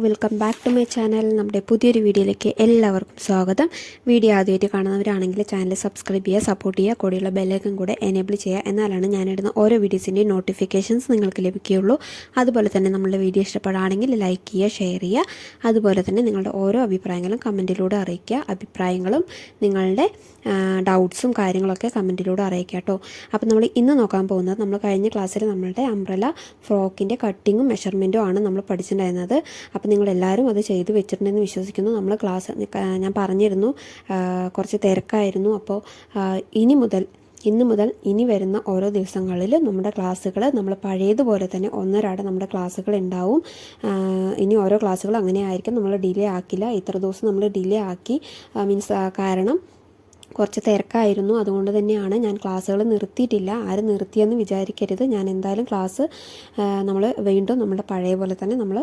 Welcome back to my channel. നമ്മുടെ പുതിയൊരു വീഡിയോയിലേക്ക് എല്ലാവർക്കും സ്വാഗതം. വീഡിയോ ആദ്യമായിട്ട് കാണുന്നവരാണെങ്കിൽ ചാനൽ സബ്സ്ക്രൈബ് ചെയ്യുക, സപ്പോർട്ട് ചെയ്യുക, കൂടെയുള്ള ബെല്ലൈക്കൺ കൂടെ എനേബിൾ ചെയ്യുക. എന്നാലാണ് ഞാനിടുന്ന ഓരോ വീഡിയോസിൻ്റെയും നോട്ടിഫിക്കേഷൻസ് നിങ്ങൾക്ക് ലഭിക്കുകയുള്ളൂ. അതുപോലെ തന്നെ നമ്മളുടെ വീഡിയോ ഇഷ്ടപ്പെടുകയാണെങ്കിൽ ലൈക്ക് ചെയ്യുക, ഷെയർ ചെയ്യുക. അതുപോലെ തന്നെ നിങ്ങളുടെ ഓരോ അഭിപ്രായങ്ങളും കമൻറ്റിലൂടെ അറിയിക്കുക. അഭിപ്രായങ്ങളും നിങ്ങളുടെ ഡൗട്ട്സും കാര്യങ്ങളൊക്കെ കമൻറ്റിലൂടെ അറിയിക്കുക കേട്ടോ. അപ്പോൾ നമ്മൾ ഇന്ന് നോക്കാൻ പോകുന്നത്, നമ്മൾ കഴിഞ്ഞ ക്ലാസ്സിൽ നമ്മളുടെ അംബ്രല ഫ്രോക്കിൻ്റെ കട്ടിങ്ങും മെഷർമെൻറ്റും ആണ് നമ്മൾ പഠിച്ചിട്ടുണ്ടായിരുന്നത്. അപ്പോൾ നിങ്ങളെല്ലാവരും അത് ചെയ്ത് വെച്ചിട്ടുണ്ടെന്ന് വിശ്വസിക്കുന്നു. നമ്മൾ ക്ലാസ് ഞാൻ പറഞ്ഞിരുന്നു, കുറച്ച് തിരക്കായിരുന്നു. അപ്പോൾ ഇന്ന് മുതൽ ഇനി വരുന്ന ഓരോ ദിവസങ്ങളിൽ നമ്മുടെ ക്ലാസ്സുകൾ നമ്മൾ പഴയതുപോലെ തന്നെ ഒന്നരാടെ നമ്മുടെ ക്ലാസ്സുകൾ ഉണ്ടാവും. ഇനി ഓരോ ക്ലാസ്സുകൾ അങ്ങനെ ആയിരിക്കും, നമ്മൾ ഡിലേ ആക്കില്ല. ഇത്ര ദിവസം നമ്മൾ ഡിലേ ആക്കി കാരണം കുറച്ച് തിരക്കായിരുന്നു. അതുകൊണ്ട് തന്നെയാണ് ഞാൻ ക്ലാസ്സുകൾ നിർത്തിയിട്ടില്ല. ആരും നിർത്തിയെന്ന് വിചാരിക്കരുത്. ഞാൻ എന്തായാലും ക്ലാസ് നമ്മൾ വീണ്ടും നമ്മുടെ പഴയ പോലെ തന്നെ നമ്മൾ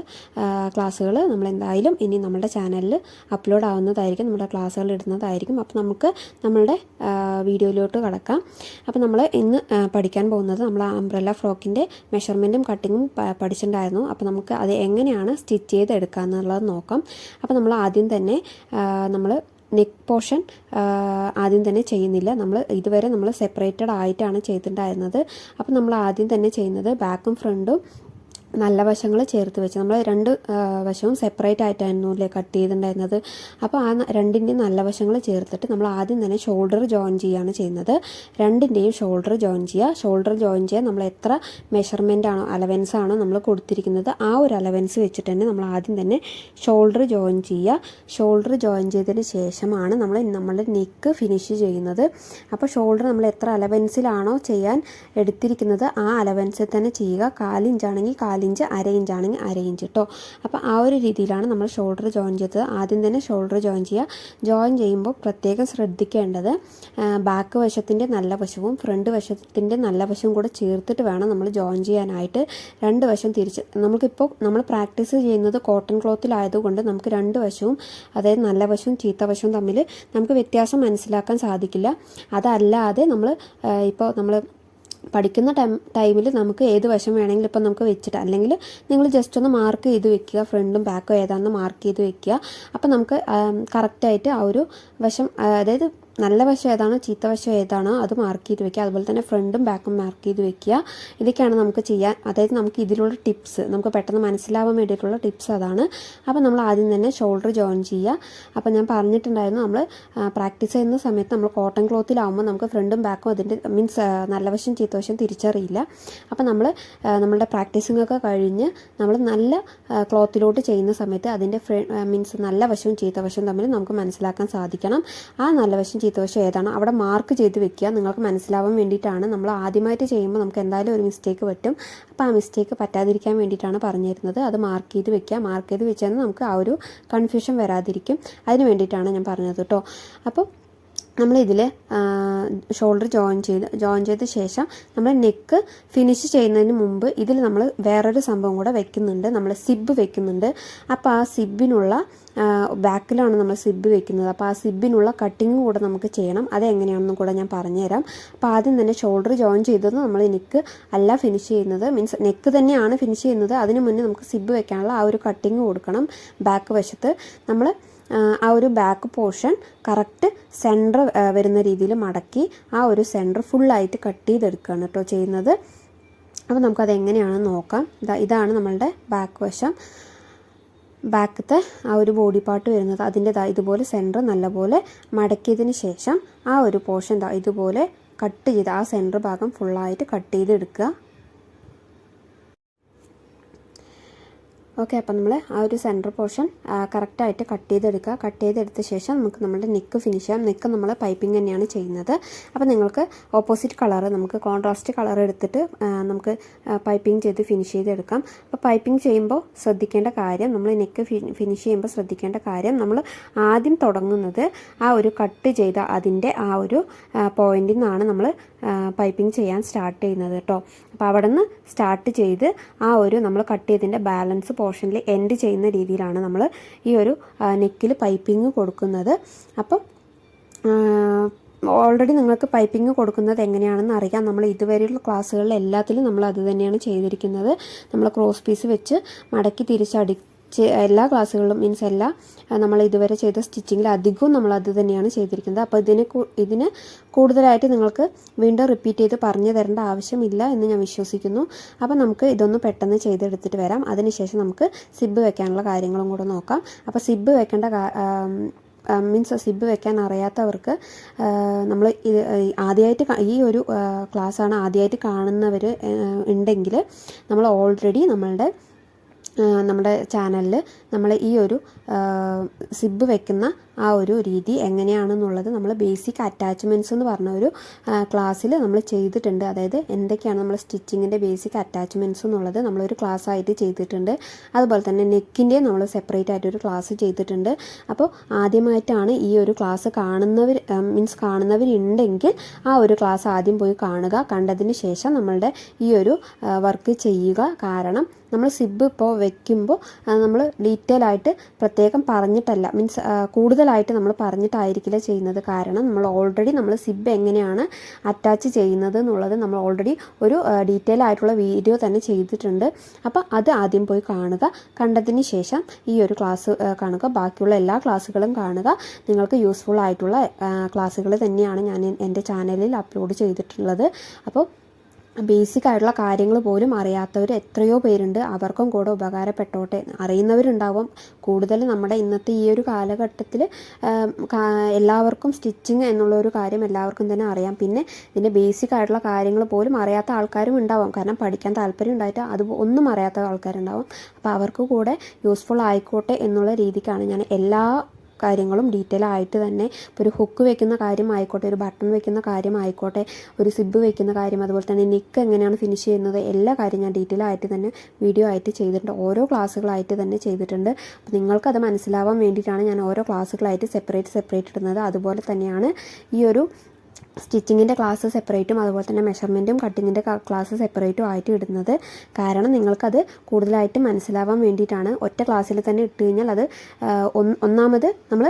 ക്ലാസ്സുകൾ നമ്മൾ എന്തായാലും ഇനി നമ്മുടെ ചാനലിൽ അപ്ലോഡ് ആവുന്നതായിരിക്കും, നമ്മുടെ ക്ലാസ്സുകൾ ഇടുന്നതായിരിക്കും. അപ്പോൾ നമുക്ക് നമ്മളുടെ വീഡിയോയിലോട്ട് കടക്കാം. അപ്പോൾ നമ്മൾ ഇന്ന് പഠിക്കാൻ പോകുന്നത് നമ്മൾ അംബ്രല്ല ഫ്രോക്കിൻ്റെ മെഷർമെൻറ്റും കട്ടിങ്ങും പഠിച്ചിട്ടുണ്ടായിരുന്നു. അപ്പോൾ നമുക്ക് അത് എങ്ങനെയാണ് സ്റ്റിച്ച് ചെയ്തെടുക്കുക എന്നുള്ളത് നോക്കാം. അപ്പോൾ നമ്മൾ ആദ്യം തന്നെ നമ്മൾ നെക്ക് പോർഷൻ ആദ്യം തന്നെ ചെയ്യുന്നില്ല. ഇതുവരെ നമ്മൾ സെപ്പറേറ്റഡ് ആയിട്ടാണ് ചെയ്തിട്ടുണ്ടായിരുന്നത്. അപ്പോൾ നമ്മൾ ആദ്യം തന്നെ ചെയ്യുന്നത് ബാക്കും ഫ്രണ്ടും നല്ല വശങ്ങൾ ചേർത്ത് വെച്ച്, നമ്മൾ രണ്ട് വശവും സെപ്പറേറ്റ് ആയിട്ടായിരുന്നു അല്ലേ കട്ട് ചെയ്തിട്ടുണ്ടായിരുന്നത്. അപ്പോൾ ആ രണ്ടിൻ്റെയും നല്ല വശങ്ങൾ ചേർത്തിട്ട് നമ്മൾ ആദ്യം തന്നെ ഷോൾഡർ ജോയിൻ ചെയ്യുകയാണ് ചെയ്യുന്നത്. രണ്ടിൻ്റെയും ഷോൾഡർ ജോയിൻ ചെയ്യുക. ഷോൾഡർ ജോയിൻ ചെയ്യാൻ നമ്മൾ എത്ര മെഷർമെൻ്റ് ആണോ, അലവൻസ് ആണോ നമ്മൾ കൊടുത്തിരിക്കുന്നത്, ആ ഒരു അലവൻസ് വെച്ചിട്ട് തന്നെ നമ്മൾ ആദ്യം തന്നെ ഷോൾഡർ ജോയിൻ ചെയ്യുക. ഷോൾഡർ ജോയിൻ ചെയ്തതിന് ശേഷമാണ് നമ്മളുടെ നെക്ക് ഫിനിഷ് ചെയ്യുന്നത്. അപ്പോൾ ഷോൾഡർ നമ്മൾ എത്ര അലവൻസിലാണോ ചെയ്യാൻ എടുത്തിരിക്കുന്നത് ആ അലവൻസിൽ തന്നെ ചെയ്യുക. 4 ഇഞ്ചാണെങ്കിൽ 4 ഇഞ്ച്, 1/2 ഇഞ്ചാണെങ്കിൽ 1/2 ഇഞ്ച് കേട്ടോ. അപ്പോൾ ആ ഒരു രീതിയിലാണ് നമ്മൾ ഷോൾഡർ ജോയിൻ ചെയ്തത്. ആദ്യം തന്നെ ഷോൾഡർ ജോയിൻ ചെയ്യുക. ജോയിൻ ചെയ്യുമ്പോൾ പ്രത്യേകം ശ്രദ്ധിക്കേണ്ടത് ബാക്ക് വശത്തിൻ്റെ നല്ല വശവും ഫ്രണ്ട് വശത്തിൻ്റെ നല്ല വശവും കൂടെ ചേർത്തിട്ട് വേണം നമ്മൾ ജോയിൻ ചെയ്യാനായിട്ട്. രണ്ട് വശം തിരിച്ച് നമ്മൾ പ്രാക്ടീസ് ചെയ്യുന്നത് കോട്ടൺ ക്ലോത്തിലായതുകൊണ്ട് നമുക്ക് രണ്ട് വശവും, അതായത് നല്ല വശവും ചീത്ത വശവും തമ്മിൽ നമുക്ക് വ്യത്യാസം മനസ്സിലാക്കാൻ സാധിക്കില്ല. അതല്ലാതെ നമ്മൾ പഠിക്കുന്ന ടൈമിൽ നമുക്ക് ഏത് വശം വേണമെങ്കിലും ഇപ്പോൾ നമുക്ക് വെച്ചിട്ട്, അല്ലെങ്കിൽ നിങ്ങൾ ജസ്റ്റ് ഒന്ന് മാർക്ക് ചെയ്ത് വെക്കുക, ഫ്രണ്ടും ബാക്കും ഏതാണെന്ന് മാർക്ക് ചെയ്ത് വെക്കുക. അപ്പോൾ നമുക്ക് കറക്റ്റായിട്ട് ആ ഒരു വശം, അതായത് നല്ല വശം ഏതാണോ ചീത്ത വശം ഏതാണോ അത് മാർക്ക് ചെയ്ത് വെക്കുക. അതുപോലെ തന്നെ ഫ്രണ്ടും ബാക്കും മാർക്ക് ചെയ്ത് വെക്കുക. ഇതൊക്കെയാണ് നമുക്ക് ചെയ്യാൻ, അതായത് നമുക്ക് ഇതിലുള്ള ടിപ്സ്, നമുക്ക് പെട്ടെന്ന് മനസ്സിലാവാൻ വേണ്ടിയിട്ടുള്ള ടിപ്സ് അതാണ്. അപ്പോൾ നമ്മൾ ആദ്യം തന്നെ ഷോൾഡർ ജോയിൻ ചെയ്യുക. അപ്പോൾ ഞാൻ പറഞ്ഞിട്ടുണ്ടായിരുന്നു, നമ്മൾ പ്രാക്ടീസ് ചെയ്യുന്ന സമയത്ത് നമ്മൾ കോട്ടൺ ക്ലോത്തിലാവുമ്പോൾ നമുക്ക് ഫ്രണ്ടും ബാക്കും അതിൻ്റെ നല്ല വശം ചീത്ത വശം തിരിച്ചറിയില്ല. അപ്പോൾ നമ്മളുടെ പ്രാക്ടീസിംഗ് ഒക്കെ കഴിഞ്ഞ് നമ്മൾ നല്ല ക്ലോത്തിലോട്ട് ചെയ്യുന്ന സമയത്ത് അതിൻ്റെ നല്ല വശവും ചീത്ത വശവും തമ്മിൽ നമുക്ക് മനസ്സിലാക്കാൻ സാധിക്കണം. ആ നല്ല വശം ചീത്ത വശം ഏതാണ് അവിടെ മാർക്ക് ചെയ്ത് വെക്കുക. നിങ്ങൾക്ക് മനസ്സിലാവാൻ വേണ്ടിയിട്ടാണ്. നമ്മൾ ആദ്യമായിട്ട് ചെയ്യുമ്പോൾ നമുക്ക് എന്തായാലും ഒരു മിസ്റ്റേക്ക് പറ്റും. അപ്പോൾ ആ മിസ്റ്റേക്ക് പറ്റാതിരിക്കാൻ വേണ്ടിയിട്ടാണ് പറഞ്ഞു തരുന്നത്. അത് മാർക്ക് ചെയ്ത് വെക്കുക. മാർക്ക് ചെയ്ത് വെച്ചാൽ നമുക്ക് ആ ഒരു കൺഫ്യൂഷൻ വരാതിരിക്കും. അതിന് വേണ്ടിയിട്ടാണ് ഞാൻ പറഞ്ഞത് കേട്ടോ. അപ്പോൾ നമ്മളിതിൽ ഷോൾഡർ ജോയിൻ ചെയ്ത ശേഷം നമ്മൾ നെക്ക് ഫിനിഷ് ചെയ്യുന്നതിന് മുമ്പ് ഇതിൽ നമ്മൾ വേറൊരു സംഭവം കൂടെ വെക്കുന്നുണ്ട്. നമ്മൾ സിബ് വെക്കുന്നുണ്ട്. അപ്പോൾ ആ സിബിനുള്ള ബാക്കിലാണ് നമ്മൾ സിബ് വെക്കുന്നത്. അപ്പോൾ ആ സിബിനുള്ള കട്ടിങ് കൂടെ നമുക്ക് ചെയ്യണം. അതെങ്ങനെയാണെന്നും കൂടെ ഞാൻ പറഞ്ഞുതരാം. അപ്പോൾ ആദ്യം തന്നെ ഷോൾഡർ ജോയിൻ ചെയ്തത് നമ്മൾ നെക്ക് അല്ല ഫിനിഷ് ചെയ്യുന്നത്, മീൻസ് നെക്ക് തന്നെയാണ് ഫിനിഷ് ചെയ്യുന്നത്. അതിന് മുന്നേ നമുക്ക് സിബ് വെക്കാനുള്ള ആ ഒരു കട്ടിങ് കൊടുക്കണം. ബാക്ക് വശത്ത് നമ്മൾ ആ ഒരു ബാക്ക് പോർഷൻ കറക്റ്റ് സെൻറ്റർ വരുന്ന രീതിയിൽ മടക്കി ആ ഒരു സെൻറ്റർ ഫുള്ളായിട്ട് കട്ട് ചെയ്തെടുക്കുകയാണ് കേട്ടോ ചെയ്യുന്നത്. അപ്പോൾ നമുക്കത് എങ്ങനെയാണെന്ന് നോക്കാം. ഇതാണ് നമ്മളുടെ ബാക്ക് വശം. ബാക്കത്തെ ആ ഒരു ബോഡി പാർട്ട് വരുന്നത് അതിൻ്റെ ഇതുപോലെ സെൻറ്റർ നല്ലപോലെ മടക്കിയതിന് ശേഷം ആ ഒരു പോർഷൻ ഇതുപോലെ കട്ട് ചെയ്ത് ആ സെൻറ്റർ ഭാഗം ഫുള്ളായിട്ട് കട്ട് ചെയ്തെടുക്കുക. ഓക്കെ, അപ്പോൾ നമ്മൾ ആ ഒരു സെൻറ്റർ പോർഷൻ കറക്റ്റായിട്ട് കട്ട് ചെയ്തെടുക്കുക. കട്ട് ചെയ്തെടുത്ത ശേഷം നമുക്ക് നമ്മുടെ നെക്ക് ഫിനിഷ് ചെയ്യാം. നെക്ക് നമ്മൾ പൈപ്പിംഗ് തന്നെയാണ് ചെയ്യുന്നത്. അപ്പോൾ നിങ്ങൾക്ക് ഓപ്പോസിറ്റ് കളർ, നമുക്ക് കോൺട്രാസ്റ്റ് കളർ എടുത്തിട്ട് നമുക്ക് പൈപ്പിംഗ് ചെയ്ത് ഫിനിഷ് ചെയ്തെടുക്കാം. അപ്പോൾ പൈപ്പിംഗ് ചെയ്യുമ്പോൾ ശ്രദ്ധിക്കേണ്ട കാര്യം, നമ്മൾ നെക്ക് ഫിനിഷ് ചെയ്യുമ്പോൾ ശ്രദ്ധിക്കേണ്ട കാര്യം, നമ്മൾ ആദ്യം തുടങ്ങുന്നത് ആ ഒരു കട്ട് ചെയ്ത അതിൻ്റെ ആ ഒരു പോയിന്റിൽ നിന്നാണ് നമ്മൾ പൈപ്പിംഗ് ചെയ്യാൻ സ്റ്റാർട്ട് ചെയ്യുന്നത് കേട്ടോ. അപ്പോൾ അവിടെ നിന്ന് സ്റ്റാർട്ട് ചെയ്ത് ആ ഒരു നമ്മൾ കട്ട് ചെയ്തതിൻ്റെ ബാലൻസ് പോർഷനിൽ എൻഡ് ചെയ്യുന്ന രീതിയിലാണ് നമ്മൾ ഈ ഒരു നെക്കിൽ പൈപ്പിംഗ് കൊടുക്കുന്നത്. അപ്പം ഓൾറെഡി നിങ്ങൾക്ക് പൈപ്പിംഗ് കൊടുക്കുന്നത് എങ്ങനെയാണെന്ന് അറിയാം. നമ്മൾ ഇതുവരെയുള്ള ക്ലാസ്സുകളിൽ എല്ലാത്തിലും നമ്മൾ അത് തന്നെയാണ് ചെയ്തിരിക്കുന്നത്. നമ്മൾ ക്രോസ് പീസ് വെച്ച് മടക്കി തിരിച്ചടിച്ച് എല്ലാ ക്ലാസ്സുകളിലും മീൻസ് എല്ലാ നമ്മൾ ഇതുവരെ ചെയ്ത സ്റ്റിച്ചിങ്ങിൽ അധികവും നമ്മൾ അത് തന്നെയാണ് ചെയ്തിരിക്കുന്നത്. അപ്പോൾ ഇതിന് കൂടുതലായിട്ട് നിങ്ങൾക്ക് വീണ്ടും റിപ്പീറ്റ് ചെയ്ത് പറഞ്ഞു തരേണ്ട ആവശ്യമില്ല എന്ന് ഞാൻ വിശ്വസിക്കുന്നു. അപ്പോൾ നമുക്ക് ഇതൊന്ന് പെട്ടെന്ന് ചെയ്തെടുത്തിട്ട് വരാം. അതിനുശേഷം നമുക്ക് സിബ് വെക്കാനുള്ള കാര്യങ്ങളും കൂടെ നോക്കാം. അപ്പോൾ സിബ് വെക്കേണ്ട മീൻസ് സിബ് വെക്കാൻ അറിയാത്തവർക്ക് നമ്മൾ ആദ്യമായിട്ട് ഈ ഒരു ക്ലാസ്സാണ് ആദ്യമായിട്ട് കാണുന്നവർ ഉണ്ടെങ്കിൽ നമ്മൾ ഓൾറെഡി നമ്മുടെ ചാനലിൽ നമ്മൾ ഈ ഒരു സിബ് വെക്കുന്ന ആ ഒരു രീതി എങ്ങനെയാണെന്നുള്ളത് നമ്മൾ ബേസിക് അറ്റാച്ച്മെൻറ്റ്സ് എന്ന് പറഞ്ഞ ഒരു ക്ലാസ്സിൽ നമ്മൾ ചെയ്തിട്ടുണ്ട്. അതായത് എന്തൊക്കെയാണ് നമ്മൾ സ്റ്റിച്ചിങ്ങിൻ്റെ ബേസിക് അറ്റാച്ച്മെൻറ്റ്സ് എന്നുള്ളത് നമ്മളൊരു ക്ലാസ് ആയിട്ട് ചെയ്തിട്ടുണ്ട്. അതുപോലെ തന്നെ നെക്കിൻ്റെ നമ്മൾ സെപ്പറേറ്റ് ആയിട്ടൊരു ക്ലാസ് ചെയ്തിട്ടുണ്ട്. അപ്പോൾ ആദ്യമായിട്ടാണ് ഈ ഒരു ക്ലാസ് കാണുന്നവരുണ്ടെങ്കിൽ ആ ഒരു ക്ലാസ് ആദ്യം പോയി കാണുക. കണ്ടതിന് ശേഷം നമ്മളുടെ ഈ ഒരു വർക്ക് ചെയ്യുക. കാരണം നമ്മൾ സിബ് ഇപ്പോൾ വെക്കുമ്പോൾ നമ്മൾ ഡീറ്റെയിൽ ആയിട്ട് പ്രത്യേകം പറഞ്ഞിട്ടല്ല, മീൻസ് കൂടുതലായിട്ട് നമ്മൾ പറഞ്ഞിട്ടായിരിക്കില്ല ചെയ്യുന്നത്. കാരണം നമ്മൾ ഓൾറെഡി സിബ് എങ്ങനെയാണ് അറ്റാച്ച് ചെയ്യുന്നത് എന്നുള്ളത് നമ്മൾ ഓൾറെഡി ഒരു ഡീറ്റെയിൽ ആയിട്ടുള്ള വീഡിയോ തന്നെ ചെയ്തിട്ടുണ്ട്. അപ്പോൾ അത് ആദ്യം പോയി കാണുക. കണ്ടതിന് ശേഷം ഈ ഒരു ക്ലാസ് കാണുക. ബാക്കിയുള്ള എല്ലാ ക്ലാസ്സുകളും കാണുക. നിങ്ങൾക്ക് യൂസ്ഫുൾ ആയിട്ടുള്ള ക്ലാസ്സുകൾ തന്നെയാണ് ഞാൻ എൻ്റെ ചാനലിൽ അപ്ലോഡ് ചെയ്തിട്ടുള്ളത്. അപ്പോൾ ബേസിക് ആയിട്ടുള്ള കാര്യങ്ങൾ പോലും അറിയാത്തവർ എത്രയോ പേരുണ്ട്. അവർക്കും കൂടെ ഉപകാരപ്പെട്ടോട്ടെ. അറിയുന്നവരുണ്ടാവും. കൂടുതൽ നമ്മുടെ ഇന്നത്തെ ഈ ഒരു കാലഘട്ടത്തിൽ എല്ലാവർക്കും സ്റ്റിച്ചിങ് എന്നുള്ള ഒരു കാര്യം എല്ലാവർക്കും തന്നെ അറിയാം. പിന്നെ ഇതിൻ്റെ ബേസിക് ആയിട്ടുള്ള കാര്യങ്ങൾ പോലും അറിയാത്ത ആൾക്കാരും ഉണ്ടാവും. കാരണം പഠിക്കാൻ താല്പര്യം ഉണ്ടായിട്ട് അത് ഒന്നും അറിയാത്ത ആൾക്കാരുണ്ടാവും. അപ്പോൾ അവർക്ക് കൂടെ യൂസ്ഫുൾ ആയിക്കോട്ടെ എന്നുള്ള രീതിക്കാണ് ഞാൻ എല്ലാ കാര്യങ്ങളും ഡീറ്റെയിൽ ആയിട്ട് തന്നെ, ഇപ്പോൾ ഒരു ഹുക്ക് വെക്കുന്ന കാര്യമായിക്കോട്ടെ, ഒരു ബട്ടൺ വെക്കുന്ന കാര്യമായിക്കോട്ടെ, ഒരു സിബ് വെക്കുന്ന കാര്യം, അതുപോലെ തന്നെ നെക്ക് എങ്ങനെയാണ് ഫിനിഷ് ചെയ്യുന്നത്, എല്ലാ കാര്യം ഞാൻ ഡീറ്റെയിൽ ആയിട്ട് തന്നെ വീഡിയോ ആയിട്ട് ചെയ്തിട്ടുണ്ട്. ഓരോ ക്ലാസ്സുകളായിട്ട് തന്നെ ചെയ്തിട്ടുണ്ട്. അപ്പോൾ നിങ്ങൾക്കത് മനസ്സിലാവാൻ വേണ്ടിയിട്ടാണ് ഞാൻ ഓരോ ക്ലാസ്സുകളായിട്ട് സെപ്പറേറ്റ് ഇടുന്നത്. അതുപോലെ തന്നെയാണ് ഈ ഒരു സ്റ്റിച്ചിങ്ങിൻ്റെ ക്ലാസ് സെപ്പറേറ്റും അതുപോലെ തന്നെ മെഷർമെൻറ്റും കട്ടിങ്ങിൻ്റെ ക്ലാസ് സെപ്പറേറ്റും ആയിട്ട് ഇടുന്നത്. കാരണം നിങ്ങൾക്കത് കൂടുതലായിട്ട് മനസ്സിലാവാൻ വേണ്ടിയിട്ടാണ്. ഒറ്റ ക്ലാസ്സിൽ തന്നെ ഇട്ട് കഴിഞ്ഞാൽ അത് ഒന്നാമത് നമ്മൾ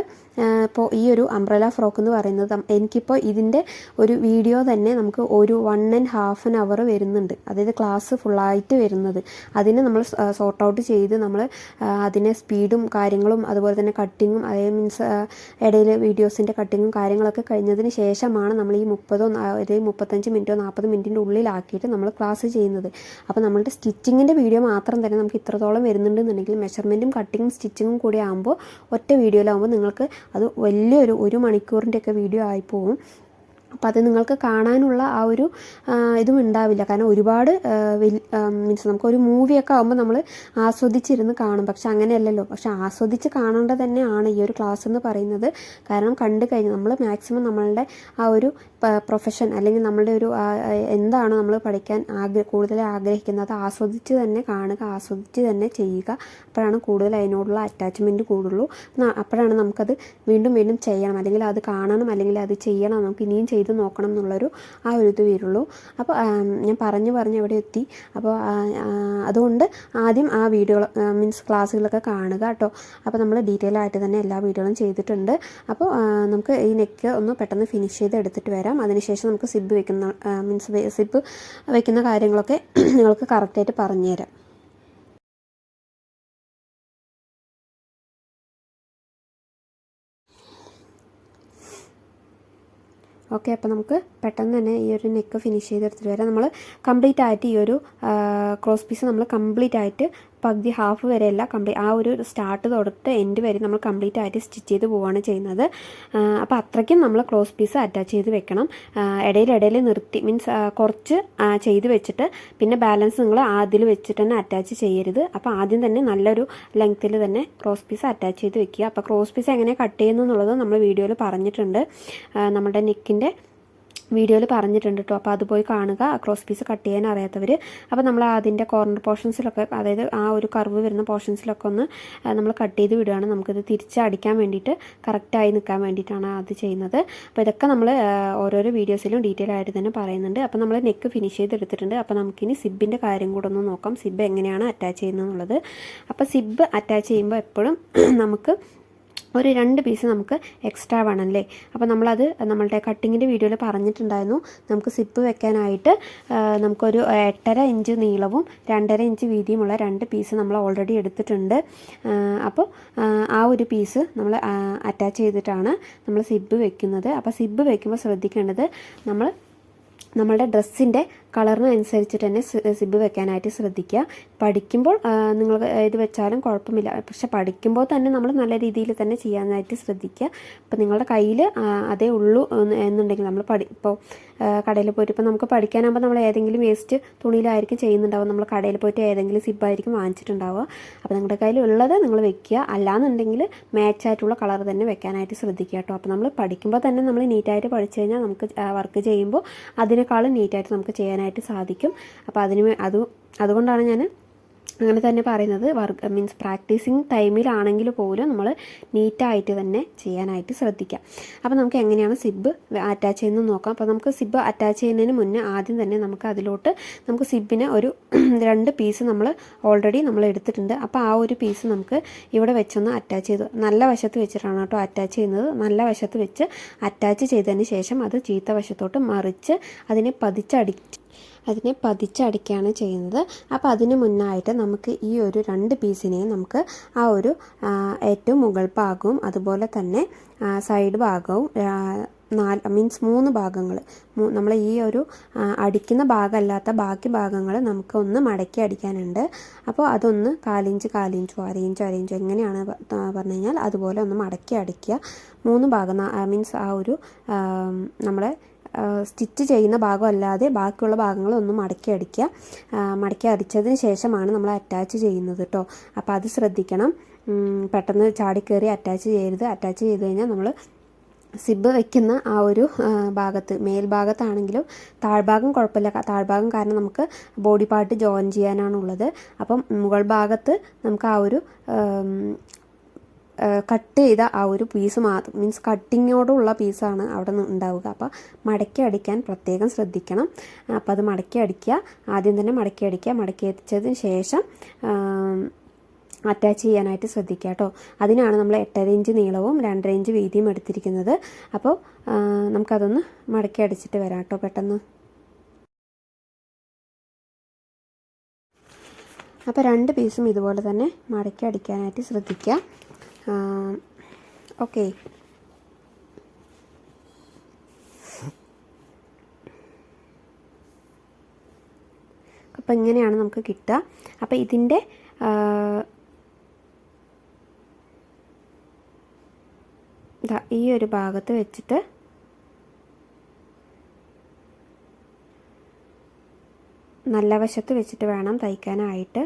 ഇപ്പോൾ ഈ ഒരു അംബ്രല ഫ്രോക്ക് എന്ന് പറയുന്നത് എനിക്കിപ്പോൾ ഇതിൻ്റെ ഒരു വീഡിയോ തന്നെ നമുക്ക് ഒരു 1.5 hour വരുന്നുണ്ട്. അതായത് ക്ലാസ് ഫുള്ളായിട്ട് വരുന്നത്. അതിന് നമ്മൾ സോർട്ട് ഔട്ട് ചെയ്ത് നമ്മൾ അതിനെ സ്പീഡും കാര്യങ്ങളും അതുപോലെ തന്നെ കട്ടിങ്ങും, അതായത് മീൻസ് ഇടയിൽ വീഡിയോസിൻ്റെ കട്ടിങ്ങും കാര്യങ്ങളൊക്കെ കഴിഞ്ഞതിന് ശേഷമാണ് നമ്മൾ ഈ 35 മിനിറ്റോ 40 മിനിറ്റിൻ്റെ ഉള്ളിലാക്കിയിട്ട് നമ്മൾ ക്ലാസ് ചെയ്യുന്നത്. അപ്പോൾ നമ്മളുടെ സ്റ്റിച്ചിങ്ങിൻ്റെ വീഡിയോ മാത്രം തന്നെ നമുക്ക് ഇത്രത്തോളം വരുന്നുണ്ടെന്നുണ്ടെങ്കിൽ മെഷർമെൻറ്റും കട്ടിങ്ങും സ്റ്റിച്ചിങ്ങും കൂടി ആകുമ്പോൾ ഒറ്റ വീഡിയോയിലാകുമ്പോൾ നിങ്ങൾക്ക് അത് വലിയൊരു 1 മണിക്കൂറിൻ്റെയൊക്കെ വീഡിയോ ആയിപ്പോവും. അപ്പോൾ അത് നിങ്ങൾക്ക് കാണാനുള്ള ആ ഒരു ഇതും ഉണ്ടാവില്ല. കാരണം ഒരുപാട് മീൻസ് നമുക്കൊരു മൂവിയൊക്കെ ആകുമ്പോൾ നമ്മൾ ആസ്വദിച്ചിരുന്ന് കാണും. പക്ഷെ അങ്ങനെയല്ലല്ലോ. പക്ഷെ ആസ്വദിച്ച് കാണേണ്ടത് തന്നെയാണ് ഈ ഒരു ക്ലാസ് എന്ന് പറയുന്നത്. കാരണം കണ്ടു കഴിഞ്ഞാൽ നമ്മൾ മാക്സിമം നമ്മളുടെ ആ ഒരു പ്രൊഫഷൻ അല്ലെങ്കിൽ നമ്മളുടെ ഒരു എന്താണോ നമ്മൾ പഠിക്കാൻ കൂടുതൽ ആഗ്രഹിക്കുന്നത് ആസ്വദിച്ച് തന്നെ കാണുക, ആസ്വദിച്ച് തന്നെ ചെയ്യുക. അപ്പോഴാണ് കൂടുതൽ അതിനോടുള്ള അറ്റാച്ച്മെൻറ്റ് കൂടുള്ളൂ. അപ്പോഴാണ് നമുക്കത് വീണ്ടും വീണ്ടും ചെയ്യണം, അല്ലെങ്കിൽ അത് കാണണം, അല്ലെങ്കിൽ അത് ചെയ്യണം, നമുക്ക് ഇനിയും ചെയ്ത് നോക്കണം എന്നുള്ളൊരു ആ ഒരു ഇത് വരുള്ളൂ. അപ്പോൾ ഞാൻ പറഞ്ഞ് ഇവിടെ എത്തി. അപ്പോൾ അതുകൊണ്ട് ആദ്യം ആ വീഡിയോകൾ മീൻസ് ക്ലാസ്സുകളൊക്കെ കാണുക കേട്ടോ. അപ്പോൾ നമ്മൾ ഡീറ്റെയിൽ ആയിട്ട് തന്നെ എല്ലാ വീഡിയോകളും ചെയ്തിട്ടുണ്ട്. അപ്പോൾ നമുക്ക് ഈ നെക്ക് ഒന്ന് പെട്ടെന്ന് ഫിനിഷ് ചെയ്ത് എടുത്തിട്ട് വരാം. അതിനുശേഷം നമുക്ക് സിബ് വെക്കുന്ന കാര്യങ്ങളൊക്കെ നിങ്ങൾക്ക് കറക്റ്റായിട്ട് പറഞ്ഞുതരാം. ഓക്കെ, അപ്പോൾ നമുക്ക് പെട്ടെന്ന് തന്നെ ഈ ഒരു നെക്ക് ഫിനിഷ് ചെയ്തെടുത്തിട്ട് വരാം. നമ്മൾ കംപ്ലീറ്റ് ആയിട്ട് ഈ ഒരു ക്രോസ് പീസ് നമ്മൾ കംപ്ലീറ്റ് ആയിട്ട് പകുതി ഹാഫ് വരെയല്ല, ആ ഒരു സ്റ്റാർട്ട് തൊട്ട് എൻഡ് വരെ നമ്മൾ കംപ്ലീറ്റ് ആയിട്ട് സ്റ്റിച്ച് ചെയ്ത് പോവുകയാണ് ചെയ്യുന്നത്. അപ്പോൾ അത്രയ്ക്കും നമ്മൾ ക്രോസ് പീസ് അറ്റാച്ച് ചെയ്ത് വെക്കണം. ഇടയിൽ നിർത്തി മീൻസ് കുറച്ച് ചെയ്ത് വെച്ചിട്ട് പിന്നെ ബാലൻസ് നിങ്ങൾ അതിൽ വെച്ചിട്ട് തന്നെ അറ്റാച്ച് ചെയ്യരുത്. അപ്പോൾ ആദ്യം തന്നെ നല്ലൊരു ലെങ്ത്തിൽ തന്നെ ക്രോസ് പീസ് അറ്റാച്ച് ചെയ്ത് വെക്കുക. അപ്പോൾ ക്രോസ് പീസ് എങ്ങനെ കട്ട് ചെയ്യുന്നു എന്നുള്ളത് നമ്മൾ വീഡിയോയിൽ പറഞ്ഞിട്ടുണ്ട്, നമ്മുടെ നെക്കിൻ്റെ വീഡിയോയിൽ പറഞ്ഞിട്ടുണ്ട് കേട്ടോ. അപ്പോൾ അത് പോയി കാണുക, ക്രോസ് പീസ് കട്ട് ചെയ്യാൻ അറിയാത്തവർ. അപ്പോൾ നമ്മൾ അതിൻ്റെ കോർണർ പോർഷൻസിലൊക്കെ, അതായത് ആ ഒരു കർവ് വരുന്ന പോർഷൻസിലൊക്കെ ഒന്ന് നമ്മൾ കട്ട് ചെയ്ത് വിടുകയാണ്. നമുക്കിത് തിരിച്ചടിക്കാൻ വേണ്ടിയിട്ട് കറക്റ്റായി നിൽക്കാൻ വേണ്ടിയിട്ടാണ് അത് ചെയ്യുന്നത്. അപ്പോൾ ഇതൊക്കെ നമ്മൾ ഓരോരോ വീഡിയോസിലും ഡീറ്റെയിൽ ആയിട്ട് തന്നെ പറയുന്നുണ്ട്. അപ്പോൾ നമ്മൾ നെക്ക് ഫിനിഷ് ചെയ്തെടുത്തിട്ടുണ്ട്. അപ്പോൾ നമുക്കിനി സിബിൻ്റെ കാര്യം കൂടെ ഒന്ന് നോക്കാം, സിബ് എങ്ങനെയാണ് അറ്റാച്ച് ചെയ്യുന്നത് എന്നുള്ളത്. അപ്പോൾ സിബ് അറ്റാച്ച് ചെയ്യുമ്പോൾ എപ്പോഴും നമുക്ക് ഒരു 2 പീസ് നമുക്ക് എക്സ്ട്രാ വേണമല്ലേ. അപ്പോൾ നമ്മളത് നമ്മളുടെ കട്ടിങ്ങിൻ്റെ വീഡിയോയിൽ പറഞ്ഞിട്ടുണ്ടായിരുന്നു. നമുക്ക് സിപ്പ് വെക്കാനായിട്ട് നമുക്കൊരു 8.5 ഇഞ്ച് നീളവും 2.5 ഇഞ്ച് വീതിയുമുള്ള 2 പീസ് നമ്മൾ ഓൾറെഡി എടുത്തിട്ടുണ്ട്. അപ്പോൾ ആ ഒരു പീസ് നമ്മൾ അറ്റാച്ച് ചെയ്തിട്ടാണ് നമ്മൾ സിബ് വെക്കുന്നത്. അപ്പോൾ സിബ് വെക്കുമ്പോൾ ശ്രദ്ധിക്കേണ്ടത് നമ്മളുടെ ഡ്രസ്സിൻ്റെ കളറിനനുസരിച്ചിട്ട് തന്നെ സിബ് വെക്കാനായിട്ട് ശ്രദ്ധിക്കുക. പഠിക്കുമ്പോൾ നിങ്ങൾ ഇത് വെച്ചാലും കുഴപ്പമില്ല, പക്ഷെ പഠിക്കുമ്പോൾ തന്നെ നമ്മൾ നല്ല രീതിയിൽ തന്നെ ചെയ്യാനായിട്ട് ശ്രദ്ധിക്കുക. അപ്പോൾ നിങ്ങളുടെ കയ്യിൽ അതേ ഉള്ളൂ എന്നുണ്ടെങ്കിൽ നമ്മൾ ഇപ്പോൾ കടയിൽ പോയിട്ട് ഇപ്പോൾ നമുക്ക് പഠിക്കാനാകുമ്പോൾ നമ്മൾ ഏതെങ്കിലും വേസ്റ്റ് തുണിയിലായിരിക്കും ചെയ്യുന്നുണ്ടാവുക. നമ്മൾ കടയിൽ പോയിട്ട് ഏതെങ്കിലും സിബ്ബായിരിക്കും വാങ്ങിച്ചിട്ടുണ്ടാവുക. അപ്പോൾ നിങ്ങളുടെ കയ്യിൽ ഉള്ളത് നിങ്ങൾ വെക്കുക, അല്ലാന്നുണ്ടെങ്കിൽ മാച്ചായിട്ടുള്ള കളർ തന്നെ വെക്കാനായിട്ട് ശ്രദ്ധിക്കുക കേട്ടോ. അപ്പോൾ നമ്മൾ പഠിക്കുമ്പോൾ തന്നെ നമ്മൾ നീറ്റായിട്ട് പഠിച്ചു കഴിഞ്ഞാൽ നമുക്ക് വർക്ക് ചെയ്യുമ്പോൾ അതിനേക്കാളും നീറ്റായിട്ട് നമുക്ക് ചെയ്യാനായിട്ട് സാധിക്കും. അപ്പോൾ അതുകൊണ്ടാണ് ഞാൻ അങ്ങനെ തന്നെ പറയുന്നത്. വർക്ക് മീൻസ് പ്രാക്ടീസിങ് ടൈമിലാണെങ്കിൽ പോലും നമ്മൾ നീറ്റായിട്ട് തന്നെ ചെയ്യാനായിട്ട് ശ്രദ്ധിക്കാം. അപ്പോൾ നമുക്ക് എങ്ങനെയാണ് സിബ് അറ്റാച്ച് ചെയ്യുന്നത് നോക്കാം. അപ്പോൾ നമുക്ക് സിബ് അറ്റാച്ച് ചെയ്യുന്നതിന് മുന്നേ ആദ്യം തന്നെ നമുക്ക് സിബിന് ഒരു 2 പീസ് നമ്മൾ ഓൾറെഡി നമ്മൾ എടുത്തിട്ടുണ്ട്. അപ്പോൾ ആ ഒരു പീസ് നമുക്ക് ഇവിടെ വെച്ചൊന്ന് അറ്റാച്ച് ചെയ്ത്, നല്ല വശത്ത് വെച്ചിട്ടാണ് കേട്ടോ അറ്റാച്ച് ചെയ്യുന്നത്. നല്ല വശത്ത് വെച്ച് അറ്റാച്ച് ചെയ്തതിന് ശേഷം അത് ചീത്ത വശത്തോട്ട് മറിച്ച് അതിനെ പതിച്ചടിക്കുകയാണ് ചെയ്യുന്നത്. അപ്പോൾ അതിന് മുന്നായിട്ട് നമുക്ക് ഈ ഒരു 2 പീസിനെയും നമുക്ക് ആ ഒരു ഏറ്റവും മുകൾ ഭാഗവും അതുപോലെ തന്നെ സൈഡ് ഭാഗവും 3 ഭാഗങ്ങൾ നമ്മൾ ഈ ഒരു അടിക്കുന്ന ഭാഗമല്ലാത്ത ബാക്കി ഭാഗങ്ങൾ നമുക്ക് ഒന്ന് മടക്കി അടിക്കാനുണ്ട്. അപ്പോൾ അതൊന്ന് 1/4 ഇഞ്ച് 1/4 ഇഞ്ചോ 1/2 ഇഞ്ചോ 1/2 ഇഞ്ചോ എങ്ങനെയാണ് പറഞ്ഞു കഴിഞ്ഞാൽ അതുപോലെ ഒന്ന് മടക്കി അടിക്കുക. 3 ഭാഗം മീൻസ് ആ ഒരു നമ്മളെ സ്റ്റിച്ച് ചെയ്യുന്ന ഭാഗം അല്ലാതെ ബാക്കിയുള്ള ഭാഗങ്ങൾ ഒന്ന് മടക്കി അടിച്ചതിന് ശേഷമാണ് നമ്മൾ അറ്റാച്ച് ചെയ്യുന്നത് കേട്ടോ. അപ്പോൾ അത് ശ്രദ്ധിക്കണം. പെട്ടെന്ന് ചാടിക്കയറി അറ്റാച്ച് ചെയ്യരുത്. അറ്റാച്ച് ചെയ്ത് കഴിഞ്ഞാൽ നമ്മൾ സിബ് വെക്കുന്ന ആ ഒരു ഭാഗത്ത്, മേൽഭാഗത്താണെങ്കിലും താഴ്ഭാഗം കുഴപ്പമില്ല. താഴ്ഭാഗം കാരണം നമുക്ക് ബോഡി പാർട്ട് ജോയിൻ ചെയ്യാനാണുള്ളത്. അപ്പം മുകൾ ഭാഗത്ത് നമുക്ക് ആ ഒരു കട്ട് ചെയ്ത ആ ഒരു പീസ് മാത്രം, മീൻസ് കട്ടിങ്ങോടുള്ള പീസാണ് അവിടെ ഉണ്ടാവുക. അപ്പോൾ മടക്കി അടിക്കാൻ പ്രത്യേകം ശ്രദ്ധിക്കണം. അപ്പോൾ അത് മടക്കി അടിക്കുക. ആദ്യം തന്നെ മടക്കി അടിച്ചതിന് ശേഷം അറ്റാച്ച് ചെയ്യാനായിട്ട് ശ്രദ്ധിക്കുക കേട്ടോ. അതിനാണ് നമ്മൾ 8.5 ഇഞ്ച് നീളവും 2.5 ഇഞ്ച് വീതിയും എടുത്തിരിക്കുന്നത്. അപ്പോൾ നമുക്കതൊന്ന് മടക്കി അടിച്ചിട്ട് വരാം കേട്ടോ പെട്ടെന്ന്. അപ്പോൾ 2 പീസും ഇതുപോലെ തന്നെ മടക്കി അടിക്കാനായിട്ട് ശ്രദ്ധിക്കുക. ഓക്കെ. അപ്പോൾ ഇങ്ങനെയാണ് നമുക്ക് കിട്ടുക. അപ്പോൾ ഇതിൻ്റെ ഈ ഒരു ഭാഗത്ത് വെച്ചിട്ട് നല്ല വശത്ത് വെച്ചിട്ട് വേണം തയ്ക്കാനായിട്ട്.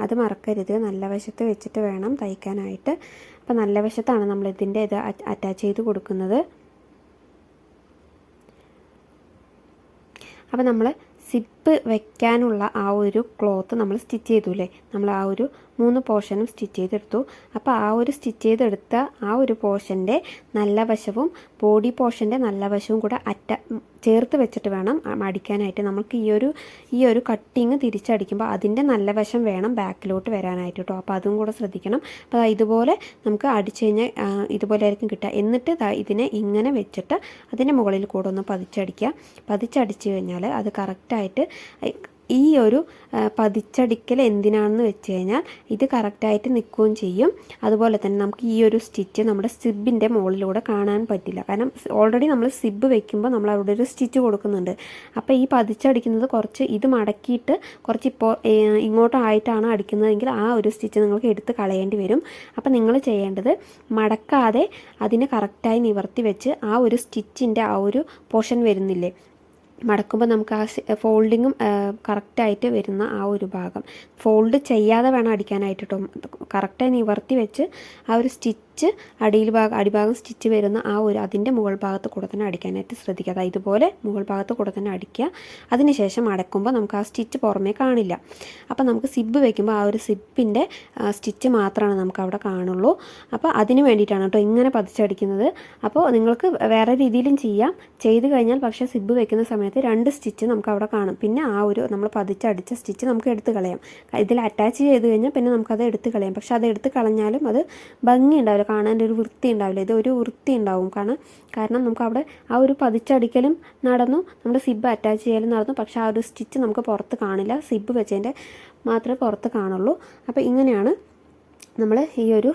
അത് മറക്കരുത്, നല്ല വശത്ത് വെച്ചിട്ട് വേണം തയ്ക്കാനായിട്ട്. അപ്പോൾ നല്ല വശത്താണ് നമ്മൾ ഇതിൻ്റെ ഇത് അറ്റാച്ച് ചെയ്ത് കൊടുക്കുന്നത്. അപ്പോൾ നമ്മൾ സിപ്പ് വെക്കാനുള്ള ആ ഒരു ക്ലോത്ത് നമ്മൾ സ്റ്റിച്ച് ചെയ്തൂലേ, നമ്മൾ ആ ഒരു 3 പോർഷനും സ്റ്റിച്ച് ചെയ്തെടുത്തു. അപ്പോൾ ആ ഒരു സ്റ്റിച്ച് ചെയ്തെടുത്ത ആ ഒരു പോർഷൻ്റെ നല്ല വശവും ബോഡി പോർഷൻ്റെ നല്ല വശവും കൂടെ ചേർത്ത് വെച്ചിട്ട് വേണം അടിക്കാനായിട്ട്. നമുക്ക് ഈ ഒരു കട്ടിങ് തിരിച്ചടിക്കുമ്പോൾ അതിൻ്റെ നല്ല വശം വേണം ബാക്കിലോട്ട് വരാനായിട്ട് കേട്ടോ. അപ്പോൾ അതും കൂടെ ശ്രദ്ധിക്കണം. അപ്പോൾ ഇതുപോലെ നമുക്ക് അടിച്ചു കഴിഞ്ഞാൽ ഇതുപോലെ ആയിരിക്കും കിട്ടുക. എന്നിട്ട് ഇതിനെ ഇങ്ങനെ വെച്ചിട്ട് അതിൻ്റെ മുകളിൽ കൂടെ ഒന്ന് പതിച്ചടിച്ച് കഴിഞ്ഞാൽ അത് കറക്റ്റായിട്ട് ഈ ഒരു പതിച്ചടിക്കൽ എന്തിനാണെന്ന് വെച്ച് കഴിഞ്ഞാൽ ഇത് കറക്റ്റായിട്ട് നിൽക്കുകയും ചെയ്യും. അതുപോലെ തന്നെ നമുക്ക് ഈ ഒരു സ്റ്റിച്ച് നമ്മുടെ സിബിൻ്റെ മുകളിലൂടെ കാണാൻ പറ്റില്ല. കാരണം ഓൾറെഡി നമ്മൾ സിബ് വെക്കുമ്പോൾ നമ്മൾ അവിടെ ഒരു സ്റ്റിച്ച് കൊടുക്കുന്നുണ്ട്. അപ്പോൾ ഈ പതിച്ചടിക്കുന്നത് കുറച്ച് ഇത് മടക്കിയിട്ട് കുറച്ച് ഇങ്ങോട്ടായിട്ടാണ് അടിക്കുന്നതെങ്കിൽ ആ ഒരു സ്റ്റിച്ച് നിങ്ങൾക്ക് എടുത്ത് കളയേണ്ടി വരും. അപ്പോൾ നിങ്ങൾ ചെയ്യേണ്ടത് മടക്കാതെ അതിനെ കറക്റ്റായി നിവർത്തി വെച്ച് ആ ഒരു സ്റ്റിച്ചിൻ്റെ ആ ഒരു പോർഷൻ വരുന്നില്ലേ, മടക്കുമ്പോൾ നമുക്ക് ആ ഫോൾഡിങ്ങും കറക്റ്റായിട്ട് വരുന്ന ആ ഒരു ഭാഗം ഫോൾഡ് ചെയ്യാതെ വേണം അടിക്കാനായിട്ട് കേട്ടോ. കറക്റ്റായി നിവർത്തി വെച്ച് ആ ഒരു സ്റ്റിച്ച് സ്റ്റിച്ച് അടിഭാഗം സ്റ്റിച്ച് വരുന്ന ആ ഒരു അതിൻ്റെ മുകൾ ഭാഗത്ത് കൂടെ തന്നെ അടിക്കാനായിട്ട് ശ്രദ്ധിക്കുക. അതായത് ഇതുപോലെ മുകൾ ഭാഗത്ത് കൂടെ തന്നെ അടിക്കുക. അതിനുശേഷം അടക്കുമ്പോൾ നമുക്ക് ആ സ്റ്റിച്ച് പുറമേ കാണില്ല. അപ്പോൾ നമുക്ക് സിബ് വെക്കുമ്പോൾ ആ ഒരു സിബിൻ്റെ സ്റ്റിച്ച് മാത്രമാണ് നമുക്ക് അവിടെ കാണുള്ളൂ. അപ്പോൾ അതിന് വേണ്ടിയിട്ടാണ് കേട്ടോ ഇങ്ങനെ പതിച്ചടിക്കുന്നത്. അപ്പോൾ നിങ്ങൾക്ക് വേറെ രീതിയിലും ചെയ്യാം. ചെയ്ത് കഴിഞ്ഞാൽ പക്ഷേ സിബ് വെക്കുന്ന സമയത്ത് 2 സ്റ്റിച്ച് നമുക്ക് അവിടെ കാണും. പിന്നെ ആ ഒരു നമ്മൾ പതിച്ചടിച്ച സ്റ്റിച്ച് നമുക്ക് എടുത്ത് കളയാം. ഇതിൽ അറ്റാച്ച് ചെയ്ത് കഴിഞ്ഞാൽ പിന്നെ നമുക്കത് എടുത്ത് കളയാം. പക്ഷേ അത് എടുത്ത് കളഞ്ഞാലും അത് ഭംഗി ഉണ്ടാവില്ല, കാണാൻ ഒരു വൃത്തി ഉണ്ടാവില്ല. ഇത് ഒരു വൃത്തി ഉണ്ടാവും. കാരണം നമുക്ക് അവിടെ ആ ഒരു പതിച്ചടിക്കലും നടന്നു, നമ്മുടെ സിബ് അറ്റാച്ച് ചെയ്യലും നടന്നു. പക്ഷേ ആ ഒരു സ്റ്റിച്ച് നമുക്ക് പുറത്ത് കാണില്ല, സിബ് വെച്ചതിൻ്റെ മാത്രമേ പുറത്ത് കാണുള്ളൂ. അപ്പോൾ ഇങ്ങനെയാണ് നമ്മൾ ഈ ഒരു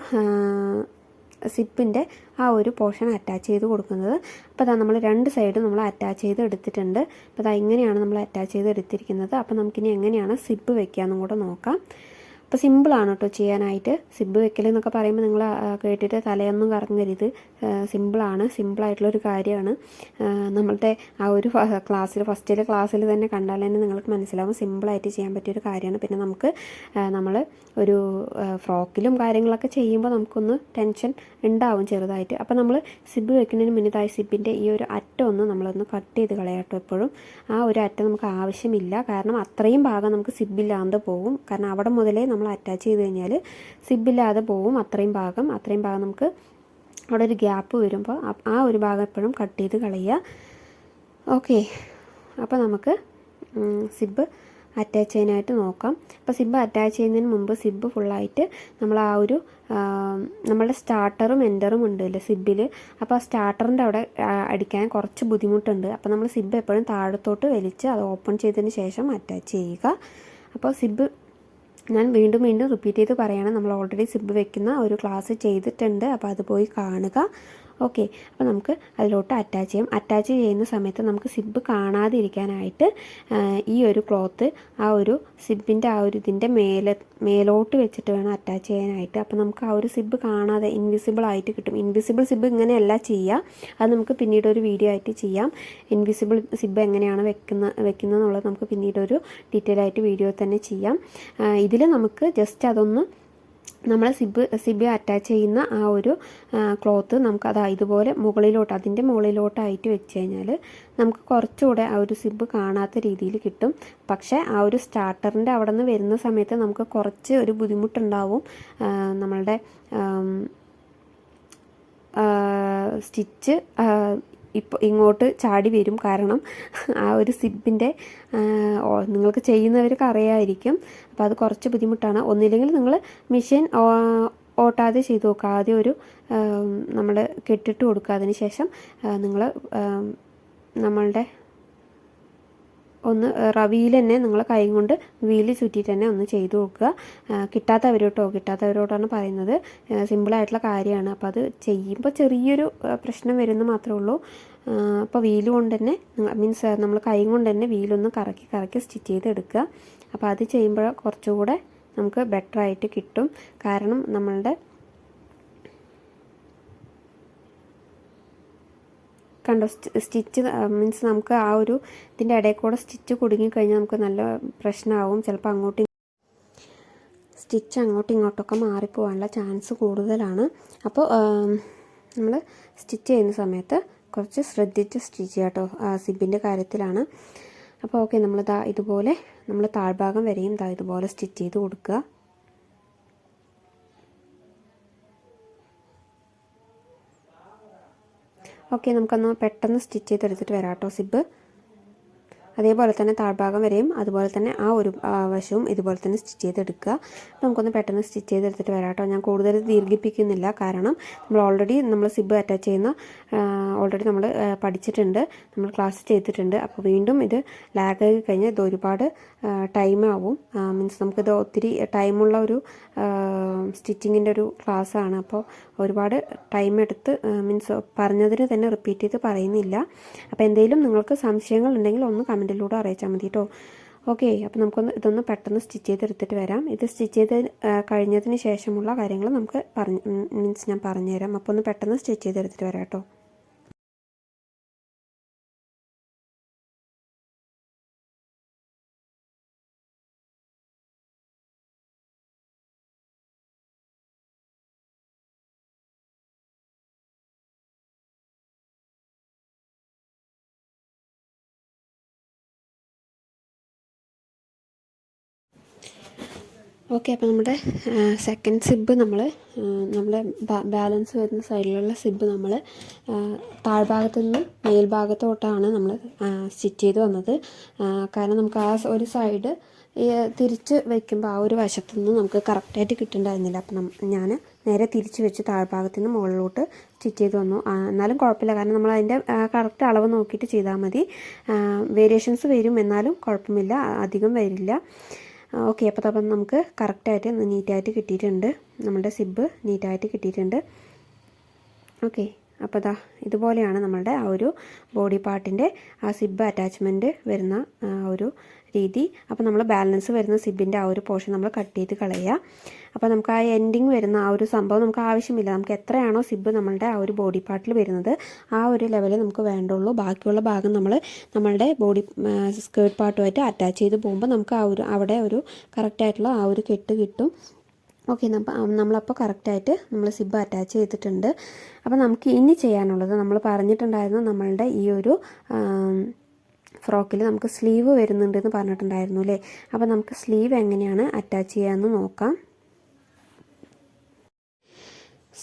സിപ്പിൻ്റെ ആ ഒരു പോർഷൻ അറ്റാച്ച് ചെയ്ത് കൊടുക്കുന്നത്. അപ്പോൾ അതാ നമ്മൾ 2 സൈഡും നമ്മൾ അറ്റാച്ച് ചെയ്ത് എടുത്തിട്ടുണ്ട്. അപ്പോൾ അതാ ഇങ്ങനെയാണ് നമ്മൾ അറ്റാച്ച് ചെയ്ത് എടുത്തിരിക്കുന്നത്. അപ്പോൾ നമുക്കിനി എങ്ങനെയാണ് സിപ്പ് വെക്കാമെന്നും കൂടെ നോക്കാം. അപ്പോൾ സിമ്പിളാണ് കേട്ടോ ചെയ്യാനായിട്ട്. സിബ് വെക്കൽ എന്നൊക്കെ പറയുമ്പോൾ നിങ്ങൾ കേട്ടിട്ട് തലയൊന്നും കറങ്ങരുത്. സിമ്പിളായിട്ടുള്ളൊരു കാര്യമാണ്. നമ്മളുടെ ആ ഒരു ഫസ്റ്റിലെ ക്ലാസ്സിൽ തന്നെ കണ്ടാൽ തന്നെ നിങ്ങൾക്ക് മനസ്സിലാവും സിമ്പിളായിട്ട് ചെയ്യാൻ പറ്റിയൊരു കാര്യമാണ്. പിന്നെ നമ്മൾ ഒരു ഫ്രോക്കിലും കാര്യങ്ങളൊക്കെ ചെയ്യുമ്പോൾ നമുക്കൊന്ന് ടെൻഷൻ ഉണ്ടാവും ചെറുതായിട്ട്. അപ്പോൾ നമ്മൾ സിബ് വെക്കുന്നതിന് മുന്നേ സിബിൻ്റെ ഈ ഒരു അറ്റം നമ്മളൊന്ന് കട്ട് ചെയ്ത് കളയാട്ടോ. എപ്പോഴും ആ ഒരു അറ്റം നമുക്ക് ആവശ്യമില്ല. കാരണം അത്രയും ഭാഗം നമുക്ക് സിബില്ലാതെ പോകും. കാരണം അവിടെ മുതലേ നമ്മൾ അറ്റാച്ച് ചെയ്ത് കഴിഞ്ഞാൽ സിബില്ലാതെ പോകും. അത്രയും ഭാഗം നമുക്ക് അവിടെ ഒരു ഗ്യാപ്പ് വരുമ്പോൾ ആ ഒരു ഭാഗം എപ്പോഴും കട്ട് ചെയ്ത് കളയുക. ഓക്കെ, അപ്പോൾ നമുക്ക് സിബ് അറ്റാച്ച് ചെയ്യാനായിട്ട് നോക്കാം. അപ്പോൾ സിബ് അറ്റാച്ച് ചെയ്യുന്നതിന് മുമ്പ് സിബ് ഫുള്ളായിട്ട് നമ്മൾ ആ ഒരു നമ്മളുടെ സ്റ്റാർട്ടറും എൻഡറും ഉണ്ടല്ലോ സിബിൽ. അപ്പോൾ ആ സ്റ്റാർട്ടറിൻ്റെ അവിടെ അടിക്കാൻ കുറച്ച് ബുദ്ധിമുട്ടുണ്ട്. അപ്പോൾ നമ്മൾ സിബ് എപ്പോഴും താഴത്തോട്ട് വലിച്ച് അത് ഓപ്പൺ ചെയ്തതിന് ശേഷം അറ്റാച്ച് ചെയ്യുക. അപ്പോൾ സിബ് ഞാൻ വീണ്ടും റിപ്പീറ്റ് ചെയ്ത് പറയുകയാണ്. നമ്മൾ ഓൾറെഡി സിബ് വെക്കുന്ന ഒരു ക്ലാസ് ചെയ്തിട്ടുണ്ട്. അപ്പോൾ അത് പോയി കാണുക. ഓക്കെ, അപ്പോൾ നമുക്ക് അതിലോട്ട് അറ്റാച്ച് ചെയ്യാം. അറ്റാച്ച് ചെയ്യുന്ന സമയത്ത് നമുക്ക് സിബ് കാണാതിരിക്കാനായിട്ട് ഈ ഒരു ക്ലോത്ത് ആ ഒരു സിബിൻ്റെ ആ ഒരു ഇതിൻ്റെ മേലോട്ട് വെച്ചിട്ട് വേണം അറ്റാച്ച് ചെയ്യാനായിട്ട്. അപ്പോൾ നമുക്ക് ആ ഒരു സിബ് കാണാതെ ഇൻവിസിബിൾ ആയിട്ട് കിട്ടും. ഇൻവിസിബിൾ സിബ് ഇങ്ങനെയല്ല ചെയ്യുക, അത് നമുക്ക് പിന്നീട് ഒരു വീഡിയോ ആയിട്ട് ചെയ്യാം. ഇൻവിസിബിൾ സിബ് എങ്ങനെയാണ് വെക്കുന്നതെന്നുള്ളത് നമുക്ക് പിന്നീടൊരു ഡീറ്റെയിൽ ആയിട്ട് വീഡിയോ തന്നെ ചെയ്യാം. ഇതിൽ നമുക്ക് ജസ്റ്റ് അതൊന്ന് നമ്മൾ സിബ് അറ്റാച്ച് ചെയ്യുന്ന ആ ഒരു ക്ലോത്ത് നമുക്ക് ഇതുപോലെ അതിൻ്റെ മുകളിലോട്ടായിട്ട് വെച്ച് കഴിഞ്ഞാൽ നമുക്ക് കുറച്ചുകൂടെ ആ ഒരു സിബ് കാണാത്ത രീതിയിൽ കിട്ടും. പക്ഷേ ആ ഒരു സ്റ്റാർട്ടറിൻ്റെ അവിടെ നിന്ന് വരുന്ന സമയത്ത് നമുക്ക് കുറച്ച് ഒരു ബുദ്ധിമുട്ടുണ്ടാവും. നമ്മളുടെ സ്റ്റിച്ച് ഇപ്പോൾ ഇങ്ങോട്ട് ചാടി വരും. കാരണം ആ ഒരു സിബിൻ്റെ നിങ്ങൾക്ക് ചെയ്യുന്നവർക്ക് അറിയാമായിരിക്കും. അപ്പോൾ അത് കുറച്ച് ബുദ്ധിമുട്ടാണ്. ഒന്നില്ലെങ്കിൽ നിങ്ങൾ മെഷീൻ ഓട്ടാതെ ചെയ്ത് നോക്കുക. ആദ്യം ഒരു നമ്മൾ കെട്ടിട്ട് കൊടുക്കുക. അതിന് ശേഷം നിങ്ങൾ നമ്മളുടെ ഒന്ന് റവിയിൽ തന്നെ നിങ്ങൾ കൈ കൊണ്ട് വീല് ചുറ്റിയിട്ട് തന്നെ ഒന്ന് ചെയ്ത് നോക്കുക. കിട്ടാത്തവരോടാണ് പറയുന്നത്. സിമ്പിളായിട്ടുള്ള കാര്യമാണ്. അപ്പോൾ അത് ചെയ്യുമ്പോൾ ചെറിയൊരു പ്രശ്നം വരുന്നു മാത്രമേ ഉള്ളൂ. അപ്പോൾ വീല് കൊണ്ട് തന്നെ മീൻസ് നമ്മൾ കൈ കൊണ്ട് തന്നെ വീലൊന്ന് കറക്കി സ്റ്റിച്ച് ചെയ്ത് എടുക്കുക. അപ്പോൾ അത് ചെയ്യുമ്പോൾ കുറച്ചുകൂടെ നമുക്ക് ബെറ്ററായിട്ട് കിട്ടും. കാരണം നമ്മളുടെ കണ്ടോ സ്റ്റിച്ച് മീൻസ് നമുക്ക് ആ ഒരു ഇതിൻ്റെ ഇടയിൽ കൂടെ സ്റ്റിച്ച് കുടുങ്ങിക്കഴിഞ്ഞാൽ നമുക്ക് നല്ല പ്രശ്നമാവും. ചിലപ്പോൾ സ്റ്റിച്ച് അങ്ങോട്ടും ഇങ്ങോട്ടൊക്കെ മാറിപ്പോകാനുള്ള ചാൻസ് കൂടുതലാണ്. അപ്പോൾ നമ്മൾ സ്റ്റിച്ച് ചെയ്യുന്ന സമയത്ത് കുറച്ച് ശ്രദ്ധിച്ച് സ്റ്റിച്ച് ചെയ്യുക കേട്ടോ. സിബിൻ്റെ കാര്യത്തിലാണ്. അപ്പോൾ ഓക്കെ, ഇതുപോലെ നമ്മൾ താഴ്ഭാഗം വരെയും ഇതുപോലെ സ്റ്റിച്ച് ചെയ്ത് കൊടുക്കുക. ഓക്കെ, നമുക്കൊന്ന് പെട്ടെന്ന് സ്റ്റിച്ച് ചെയ്തെടുത്തിട്ട് വരാം കേട്ടോ സിബ്. അതേപോലെ തന്നെ താഴ്ഭാഗം വരെയും അതുപോലെ തന്നെ ആ ഒരു വശവും ഇതുപോലെ തന്നെ സ്റ്റിച്ച് ചെയ്തെടുക്കുക. നമുക്കൊന്ന് പെട്ടെന്ന് സ്റ്റിച്ച് ചെയ്തെടുത്തിട്ട് വരാം കേട്ടോ. ഞാൻ കൂടുതൽ ദീർഘിപ്പിക്കുന്നില്ല. കാരണം നമ്മൾ സിബ് അറ്റാച്ച് ചെയ്യുന്ന ഓൾറെഡി നമ്മൾ പഠിച്ചിട്ടുണ്ട്, നമ്മൾ ക്ലാസ് ചെയ്തിട്ടുണ്ട്. അപ്പോൾ വീണ്ടും ഇത് ലാഗായി കഴിഞ്ഞാൽ ഇത് ഒരുപാട് ടൈമാവും. മീൻസ് നമുക്കിത് ഒത്തിരി ടൈമുള്ള ഒരു സ്റ്റിച്ചിങ്ങിൻ്റെ ഒരു ക്ലാസ്സാണ്. അപ്പോൾ ഒരുപാട് ടൈം എടുത്ത് മീൻസ് പറഞ്ഞതിന് തന്നെ റിപ്പീറ്റ് ചെയ്ത് പറയുന്നില്ല. അപ്പോൾ എന്തെങ്കിലും നിങ്ങൾക്ക് സംശയങ്ങൾ ഉണ്ടെങ്കിൽ ഒന്ന് കമൻറ്റിലൂടെ അറിയിച്ചാൽ മതി കേട്ടോ. ഓക്കെ, അപ്പോൾ ഇതൊന്ന് പെട്ടെന്ന് സ്റ്റിച്ച് ചെയ്തെടുത്തിട്ട് വരാം. ഇത് സ്റ്റിച്ച് ചെയ്ത് കഴിഞ്ഞതിന് ശേഷമുള്ള കാര്യങ്ങൾ നമുക്ക് ഞാൻ പറഞ്ഞുതരാം. അപ്പോൾ ഒന്ന് പെട്ടെന്ന് സ്റ്റിച്ച് ചെയ്തെടുത്തിട്ട് വരാം കേട്ടോ. ഓക്കെ, അപ്പോൾ നമ്മുടെ സെക്കൻഡ് സിബ് നമ്മൾ ബാലൻസ് വരുന്ന സൈഡിലുള്ള സിബ് നമ്മൾ താഴ്ഭാഗത്തു നിന്ന് മേൽഭാഗത്തോട്ടാണ് നമ്മൾ സ്റ്റിച്ച് ചെയ്ത് വന്നത്. കാരണം നമുക്ക് ആ ഒരു സൈഡ് തിരിച്ച് വയ്ക്കുമ്പോൾ ആ ഒരു വശത്തു നിന്ന് നമുക്ക് കറക്റ്റായിട്ട് കിട്ടുന്നുണ്ടായിരുന്നില്ല. അപ്പം ഞാൻ നേരെ തിരിച്ച് വെച്ച് താഴ്ഭാഗത്തു നിന്ന് മുകളിലോട്ട് സ്റ്റിച്ച് ചെയ്ത് വന്നു. എന്നാലും കുഴപ്പമില്ല, കാരണം നമ്മൾ അതിൻ്റെ കറക്റ്റ് അളവ് നോക്കിയിട്ട് ചെയ്താൽ മതി. വേരിയേഷൻസ് വരും, എന്നാലും കുഴപ്പമില്ല, അധികം വരില്ല. ഓക്കെ, അപ്പോൾ നമുക്ക് കറക്റ്റായിട്ട് നീറ്റായിട്ട് കിട്ടിയിട്ടുണ്ട്. നമ്മുടെ സിബ് നീറ്റായിട്ട് കിട്ടിയിട്ടുണ്ട്. ഓക്കെ, അപ്പോൾ ഇതുപോലെയാണ് നമ്മളുടെ ആ ഒരു ബോഡി പാർട്ടിൻ്റെ ആ സിബ് അറ്റാച്ച്മെൻറ്റ് വരുന്ന ഒരു രീതി. അപ്പോൾ നമ്മൾ ബാലൻസ് വരുന്ന സിബിൻ്റെ ആ ഒരു പോർഷൻ നമ്മൾ കട്ട് ചെയ്ത് കളയുക. അപ്പോൾ നമുക്ക് ആ എൻഡിങ് വരുന്ന ആ ഒരു സംഭവം നമുക്ക് ആവശ്യമില്ല. നമുക്ക് എത്രയാണോ സിബ് നമ്മളുടെ ആ ഒരു ബോഡി പാർട്ടിൽ വരുന്നത് ആ ഒരു ലെവലിൽ നമുക്ക് വേണ്ടുള്ളൂ. ബാക്കിയുള്ള ഭാഗം നമ്മളുടെ ബോഡി സ്കേർട്ട് പാർട്ടുമായിട്ട് അറ്റാച്ച് ചെയ്ത് പോകുമ്പോൾ നമുക്ക് അവിടെ ഒരു കറക്റ്റായിട്ടുള്ള ആ ഒരു കെട്ട് കിട്ടും. ഓക്കെ, നമ്മളപ്പോൾ കറക്റ്റായിട്ട് നമ്മൾ സിബ് അറ്റാച്ച് ചെയ്തിട്ടുണ്ട്. അപ്പോൾ നമുക്ക് ഇനി ചെയ്യാനുള്ളത്, നമ്മൾ പറഞ്ഞിട്ടുണ്ടായിരുന്നു നമ്മളുടെ ഈ ഒരു ഫ്രോക്കിൽ നമുക്ക് സ്ലീവ് വരുന്നുണ്ടെന്ന് പറഞ്ഞിട്ടുണ്ടായിരുന്നു അല്ലേ. അപ്പോൾ നമുക്ക് സ്ലീവ് എങ്ങനെയാണ് അറ്റാച്ച് ചെയ്യാമെന്ന് നോക്കാം.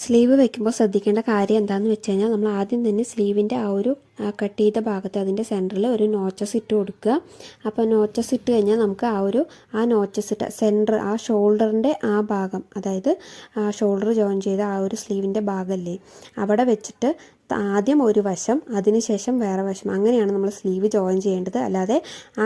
സ്ലീവ് വെക്കുമ്പോൾ ശ്രദ്ധിക്കേണ്ട കാര്യം എന്താണെന്ന് വെച്ച് കഴിഞ്ഞാൽ, നമ്മൾ ആദ്യം തന്നെ സ്ലീവിൻ്റെ ആ ഒരു കട്ട് ചെയ്ത ഭാഗത്ത് അതിൻ്റെ സെൻറ്ററിൽ ഒരു നോച്ചസ് ഇട്ട് കൊടുക്കുക. അപ്പോൾ നോച്ചസ് ഇട്ട് കഴിഞ്ഞാൽ നമുക്ക് ആ നോച്ചസ് ഇട്ട സെൻറ്റർ, ആ ഷോൾഡറിൻ്റെ ആ ഭാഗം, അതായത് ആ ഷോൾഡർ ജോയിൻ ചെയ്ത ആ ഒരു സ്ലീവിൻ്റെ ഭാഗമല്ലേ, അവിടെ വെച്ചിട്ട് ആദ്യം ഒരു വശം, അതിനുശേഷം വേറെ വശം, അങ്ങനെയാണ് നമ്മൾ സ്ലീവ് ജോയിൻ ചെയ്യേണ്ടത്. അല്ലാതെ ആ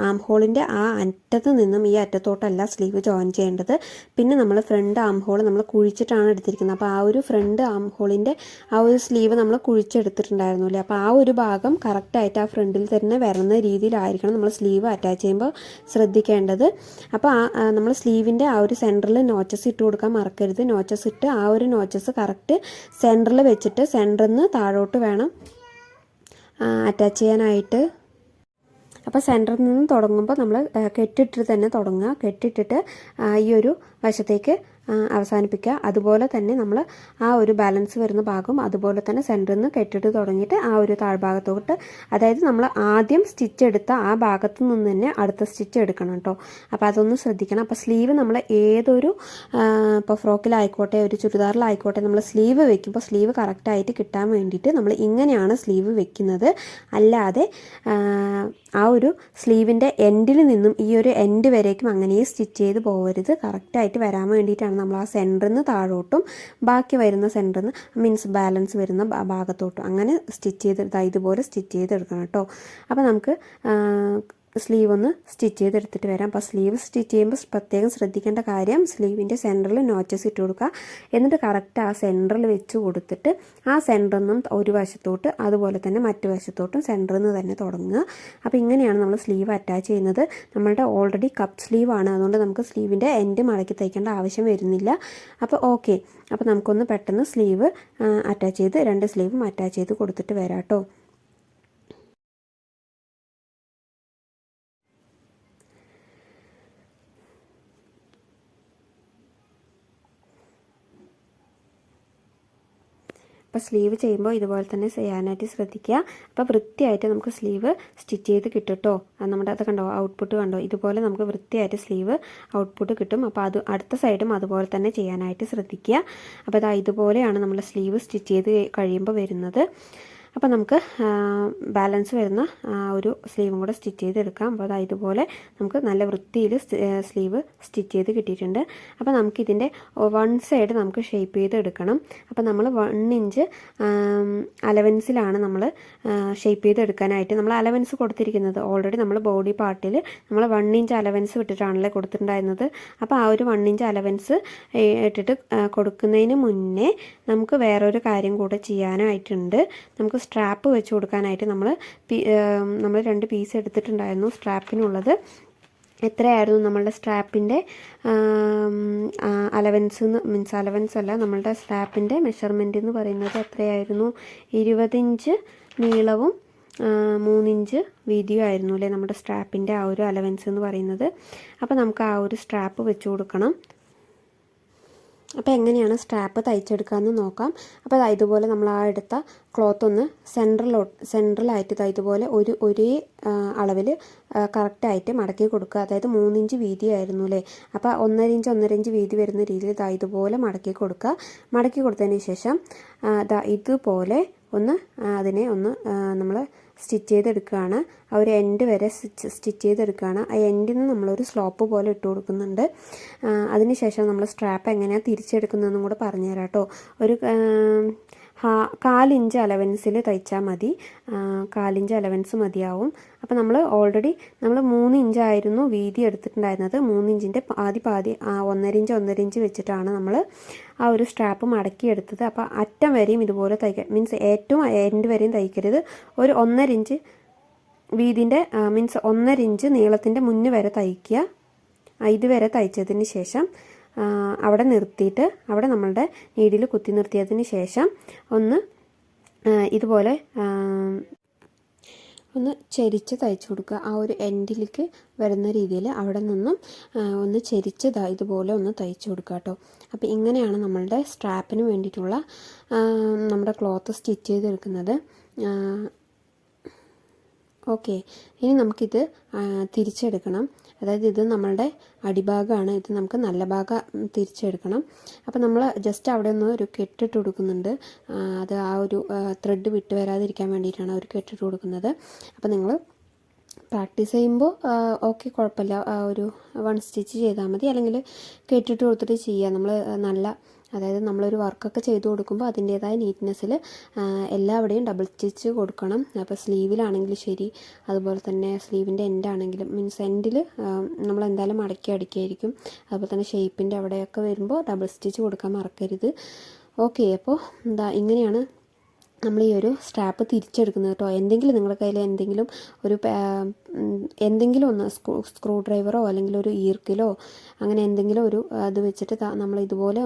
ആം ഹോളിൻ്റെ ആ അറ്റത്ത് നിന്നും ഈ അറ്റത്തോട്ടല്ല സ്ലീവ് ജോയിൻ ചെയ്യേണ്ടത്. പിന്നെ നമ്മൾ ഫ്രണ്ട് ആം ഹോൾ നമ്മൾ കുഴിച്ചിട്ടാണ് എടുത്തിരിക്കുന്നത്. അപ്പോൾ ആ ഒരു ഫ്രണ്ട് ആം ഹോളിൻ്റെ ആ ഒരു സ്ലീവ് നമ്മൾ കുഴിച്ചെടുത്തിട്ടുണ്ടായിരുന്നു അല്ലേ. അപ്പോൾ ആ ഒരു ഭാഗം കറക്റ്റായിട്ട് ആ ഫ്രണ്ടിൽ തന്നെ വരുന്ന രീതിയിലായിരിക്കണം നമ്മൾ സ്ലീവ് അറ്റാച്ച് ചെയ്യുമ്പോൾ ശ്രദ്ധിക്കേണ്ടത്. അപ്പോൾ നമ്മൾ സ്ലീവിൻ്റെ ആ ഒരു സെൻറ്ററിൽ നോച്ചസ് ഇട്ട് കൊടുക്കാൻ മറക്കരുത്. നോച്ചസ് ഇട്ട് ആ ഒരു നോച്ചസ് കറക്റ്റ് സെൻറ്ററിൽ വെച്ചിട്ട് സെൻറ്ററിൽ താഴോട്ട് വേണം അറ്റാച്ച് ചെയ്യാനായിട്ട്. അപ്പോൾ സെൻറ്ററിൽ നിന്ന് തുടങ്ങുമ്പോൾ നമ്മൾ കെട്ടിട്ടിട്ട് തന്നെ തുടങ്ങുക. കെട്ടിട്ടിട്ട് ഈ ഒരു വശത്തേക്ക് അവസാനിപ്പിക്കുക. അതുപോലെ തന്നെ നമ്മൾ ആ ഒരു ബാലൻസ് വരുന്ന ഭാഗം അതുപോലെ തന്നെ സെൻറ്ററിൽ നിന്ന് കെട്ടിട്ട് തുടങ്ങിയിട്ട് ആ ഒരു താഴ്ഭാഗത്തോട്ട്, അതായത് നമ്മൾ ആദ്യം സ്റ്റിച്ച് എടുത്ത ആ ഭാഗത്തു നിന്ന് തന്നെ അടുത്ത സ്റ്റിച്ച് എടുക്കണം കേട്ടോ. അപ്പോൾ അതൊന്ന് ശ്രദ്ധിക്കണം. അപ്പോൾ സ്ലീവ് നമ്മൾ ഏതൊരു ഇപ്പോൾ ഫ്രോക്കിലായിക്കോട്ടെ ഒരു ചുരിദാറിലായിക്കോട്ടെ നമ്മൾ സ്ലീവ് വെക്കുമ്പോൾ സ്ലീവ് കറക്റ്റായിട്ട് കിട്ടാൻ വേണ്ടിയിട്ട് നമ്മൾ ഇങ്ങനെയാണ് സ്ലീവ് വെക്കുന്നത്. അല്ലാതെ ആ ഒരു സ്ലീവിൻ്റെ എൻഡിൽ നിന്നും ഈ ഒരു എൻഡ് വരേക്കും അങ്ങനെ സ്റ്റിച്ച് ചെയ്ത് പോകരുത്. കറക്റ്റായിട്ട് വരാൻ വേണ്ടിയിട്ടാണ് നമ്മൾ ആ സെൻറ്ററിൽ നിന്ന് താഴോട്ടും ബാക്കി വരുന്ന സെൻറ്ററിൽ നിന്ന് മീൻസ് ബാലൻസ് വരുന്ന ഭാഗത്തോട്ടും അങ്ങനെ സ്റ്റിച്ച് ചെയ്ത് ഇതുപോലെ സ്റ്റിച്ച് ചെയ്തെടുക്കണം കേട്ടോ. അപ്പോൾ നമുക്ക് സ്ലീവ് ഒന്ന് സ്റ്റിച്ച് ചെയ്തെടുത്തിട്ട് വരാം. അപ്പോൾ സ്ലീവ് സ്റ്റിച്ച് ചെയ്യുമ്പോൾ പ്രത്യേകം ശ്രദ്ധിക്കേണ്ട കാര്യം, സ്ലീവിൻ്റെ സെൻറ്ററിൽ നോച്ചസ് ഇട്ട് കൊടുക്കുക. എന്നിട്ട് കറക്റ്റ് ആ സെൻറ്ററിൽ വെച്ച് കൊടുത്തിട്ട് ആ സെൻറ്ററിൽ നിന്നും ഒരു വശത്തോട്ട് അതുപോലെ തന്നെ മറ്റു വശത്തോട്ടും സെൻറ്ററിൽ നിന്ന് തന്നെ തുടങ്ങുക. അപ്പോൾ ഇങ്ങനെയാണ് നമ്മൾ സ്ലീവ് അറ്റാച്ച് ചെയ്യുന്നത്. നമ്മളുടെ ഓൾറെഡി കപ്പ് സ്ലീവാണ്, അതുകൊണ്ട് നമുക്ക് സ്ലീവിൻ്റെ എൻഡ് മടക്കി തയ്ക്കേണ്ട ആവശ്യം വരുന്നില്ല. അപ്പോൾ ഓക്കെ, അപ്പോൾ നമുക്കൊന്ന് പെട്ടെന്ന് സ്ലീവ് അറ്റാച്ച് ചെയ്ത് രണ്ട് സ്ലീവും അറ്റാച്ച് ചെയ്ത് കൊടുത്തിട്ട് വരാം കേട്ടോ. അപ്പോൾ സ്ലീവ് ചെയ്യുമ്പോൾ ഇതുപോലെ തന്നെ ചെയ്യാനായിട്ട് ശ്രദ്ധിക്കുക. അപ്പോൾ വൃത്തിയായിട്ട് നമുക്ക് സ്ലീവ് സ്റ്റിച്ച് ചെയ്ത് കിട്ടും കേട്ടോ. നമ്മുടെ അത് കണ്ടോ, ഔട്ട്പുട്ട് കണ്ടോ, ഇതുപോലെ നമുക്ക് വൃത്തിയായിട്ട് സ്ലീവ് ഔട്ട്പുട്ട് കിട്ടും. അപ്പോൾ അത് അടുത്ത സൈഡും അതുപോലെ തന്നെ ചെയ്യാനായിട്ട് ശ്രദ്ധിക്കുക. അപ്പോൾ ഇതുപോലെയാണ് നമ്മൾ സ്ലീവ് സ്റ്റിച്ച് ചെയ്ത് കഴിയുമ്പോൾ വരുന്നത്. അപ്പോൾ നമുക്ക് ബാലൻസ് വരുന്ന ഒരു സ്ലീവും കൂടെ സ്റ്റിച്ച് ചെയ്തെടുക്കാം. അപ്പോൾ ഇതുപോലെ നമുക്ക് നല്ല വൃത്തിയിൽ സ്ലീവ് സ്റ്റിച്ച് ചെയ്ത് കിട്ടിയിട്ടുണ്ട്. അപ്പോൾ നമുക്കിതിൻ്റെ വൺ സൈഡ് നമുക്ക് ഷേപ്പ് ചെയ്തെടുക്കണം. അപ്പോൾ നമ്മൾ 1 ഇഞ്ച് അലവൻസിലാണ് നമ്മൾ ഷേപ്പ് ചെയ്തെടുക്കാനായിട്ട് നമ്മൾ അലവൻസ് കൊടുത്തിരിക്കുന്നത്. ഓൾറെഡി നമ്മൾ ബോഡി പാർട്ടിൽ നമ്മൾ 1 ഇഞ്ച് അലവൻസ് വിട്ടിട്ടാണല്ലോ കൊടുത്തിട്ടുണ്ടായിരുന്നത്. അപ്പോൾ ആ ഒരു 1 ഇഞ്ച് അലവൻസ് ഇട്ടിട്ട് കൊടുക്കുന്നതിന് മുന്നേ നമുക്ക് വേറൊരു കാര്യം കൂടെ ചെയ്യാനായിട്ടുണ്ട്. നമുക്ക് സ്ട്രാപ്പ് വെച്ച് കൊടുക്കാനായിട്ട് നമ്മൾ 2 പീസ് എടുത്തിട്ടുണ്ടായിരുന്നു സ്ട്രാപ്പിനുള്ളത്. എത്രയായിരുന്നു നമ്മളുടെ സ്ട്രാപ്പിൻ്റെ അലവൻസ് മീൻസ് അലവൻസ് അല്ല, നമ്മളുടെ സ്ട്രാപ്പിൻ്റെ മെഷർമെൻറ്റ് എന്ന് പറയുന്നത് എത്രയായിരുന്നു? 20 ഇഞ്ച് നീളവും 3 ഇഞ്ച് വീതിയും ആയിരുന്നു അല്ലേ നമ്മുടെ സ്ട്രാപ്പിൻ്റെ ആ ഒരു അലവൻസ് എന്ന് പറയുന്നത്. അപ്പോൾ നമുക്ക് ആ ഒരു സ്ട്രാപ്പ് വെച്ച് കൊടുക്കണം. അപ്പോൾ എങ്ങനെയാണ് സ്ട്രാപ്പ് തയ്ച്ചെടുക്കാമെന്ന് നോക്കാം. അപ്പോൾ അത് ഇതുപോലെ നമ്മൾ ആ എടുത്ത ക്ലോത്ത് ഒന്ന് സെൻട്രലായിട്ട് ഇതുപോലെ ഒരേ അളവിൽ കറക്റ്റായിട്ട് മടക്കി കൊടുക്കുക. അതായത് 3 ഇഞ്ച് വീതിയായിരുന്നു അല്ലേ, അപ്പോൾ 1.5 ഇഞ്ച് വീതി വരുന്ന രീതിയിൽ ഇതുപോലെ മടക്കി കൊടുക്കുക. മടക്കി കൊടുത്തതിന് ശേഷം ഇതുപോലെ അതിനെ നമ്മൾ സ്റ്റിച്ച് ചെയ്തെടുക്കുകയാണ്. ആ ഒരു എൻഡ് വരെ സ്റ്റിച്ച് ചെയ്തെടുക്കുകയാണ്. ആ എൻഡിൽ നിന്ന് നമ്മളൊരു സ്ലോപ്പ് പോലെ ഇട്ട് കൊടുക്കുന്നുണ്ട്. അതിനുശേഷം നമ്മൾ സ്ട്രാപ്പ് എങ്ങനെയാണ് തിരിച്ചെടുക്കുന്നതെന്നും കൂടെ പറഞ്ഞുതരാം കേട്ടോ. ഒരു 1/4 ഇഞ്ച് അലവൻസിൽ തയ്ച്ചാൽ മതി. 1/4 ഇഞ്ച് അലവൻസ് മതിയാവും. അപ്പോൾ നമ്മൾ ഓൾറെഡി 3 ഇഞ്ചായിരുന്നു വീതി എടുത്തിട്ടുണ്ടായിരുന്നത്. 3 ഇഞ്ചിൻ്റെ പാതി 1.5 ഇഞ്ച് വെച്ചിട്ടാണ് നമ്മൾ ആ ഒരു സ്ട്രാപ്പ് മടക്കിയെടുത്തത്. അപ്പോൾ അറ്റം വരെയും ഇതുപോലെ തയ്ക്കുക. മീൻസ് ഏറ്റവും എൻഡ് വരെയും തയ്ക്കരുത്. ഒരു 1.5 ഇഞ്ച് വീതിൻ്റെ 1.5 ഇഞ്ച് നീളത്തിൻ്റെ മുന്നേ വരെ തയ്ക്കുക. ഇതുവരെ തയ്ച്ചതിന് ശേഷം അവിടെ നിർത്തിയിട്ട് അവിടെ നമ്മളുടെ നീഡിൽ കുത്തി നിർത്തിയതിന് ശേഷം ഇതുപോലെ ചെരിച്ച് തയ്ച്ചു കൊടുക്കുക. ആ ഒരു എൻഡിലേക്ക് വരുന്ന രീതിയിൽ അവിടെ നിന്നും ചെരിച്ച് ഇതുപോലെ തയ്ച്ചു കൊടുക്കുക കേട്ടോ. അപ്പോൾ ഇങ്ങനെയാണ് നമ്മളുടെ സ്ട്രാപ്പിന് വേണ്ടിയിട്ടുള്ള നമ്മുടെ ക്ലോത്ത് സ്റ്റിച്ച് ചെയ്തെടുക്കുന്നത്. ഓക്കെ, ഇനി നമുക്കിത് തിരിച്ചെടുക്കണം. അതായത് ഇത് നമ്മളുടെ അടിഭാഗമാണ്, ഇത് നമുക്ക് നല്ല ഭാഗം തിരിച്ചെടുക്കണം. അപ്പോൾ നമ്മൾ ജസ്റ്റ് അവിടെ ഒരു കെട്ടിട്ട് കൊടുക്കുന്നുണ്ട്. അത് ആ ഒരു ത്രെഡ് വിട്ട് വരാതിരിക്കാൻ വേണ്ടിയിട്ടാണ് ഒരു കെട്ടിട്ട് കൊടുക്കുന്നത്. അപ്പോൾ നിങ്ങൾ പ്രാക്ടീസ് ചെയ്യുമ്പോൾ ഓക്കെ, കുഴപ്പമില്ല, ഒരു 1 സ്റ്റിച്ച് ചെയ്താൽ മതി. അല്ലെങ്കിൽ കെട്ടിട്ട് കൊടുത്തിട്ട് ചെയ്യുക. നമ്മൾ അതായത് നമ്മളൊരു വർക്കൊക്കെ ചെയ്ത് കൊടുക്കുമ്പോൾ അതിൻ്റേതായ നീറ്റ്നെസ്സിൽ എല്ലാവിടെയും ഡബിൾ സ്റ്റിച്ച് കൊടുക്കണം. അപ്പോൾ സ്ലീവിലാണെങ്കിലും ശരി, അതുപോലെ തന്നെ സ്ലീവിൻ്റെ എൻഡാണെങ്കിലും മീൻസ് എൻഡിൽ നമ്മളെന്തായാലും മടക്കി അടിക്കായിരിക്കും. അതുപോലെ തന്നെ ഷേപ്പിൻ്റെ അവിടെയൊക്കെ വരുമ്പോൾ ഡബിൾ സ്റ്റിച്ച് കൊടുക്കാൻ മറക്കരുത്. ഓക്കെ, അപ്പോൾ ഇങ്ങനെയാണ് നമ്മൾ ഈ ഒരു സ്ട്രാപ്പ് തിരിച്ചെടുക്കുന്നത് കേട്ടോ. എന്തെങ്കിലും നിങ്ങളുടെ കയ്യിൽ എന്തെങ്കിലും സ്ക്രൂ ഡ്രൈവറോ അല്ലെങ്കിൽ ഒരു ഈർക്കിലോ അങ്ങനെ എന്തെങ്കിലും ഒരു അത് വെച്ചിട്ട് നമ്മൾ ഇതുപോലെ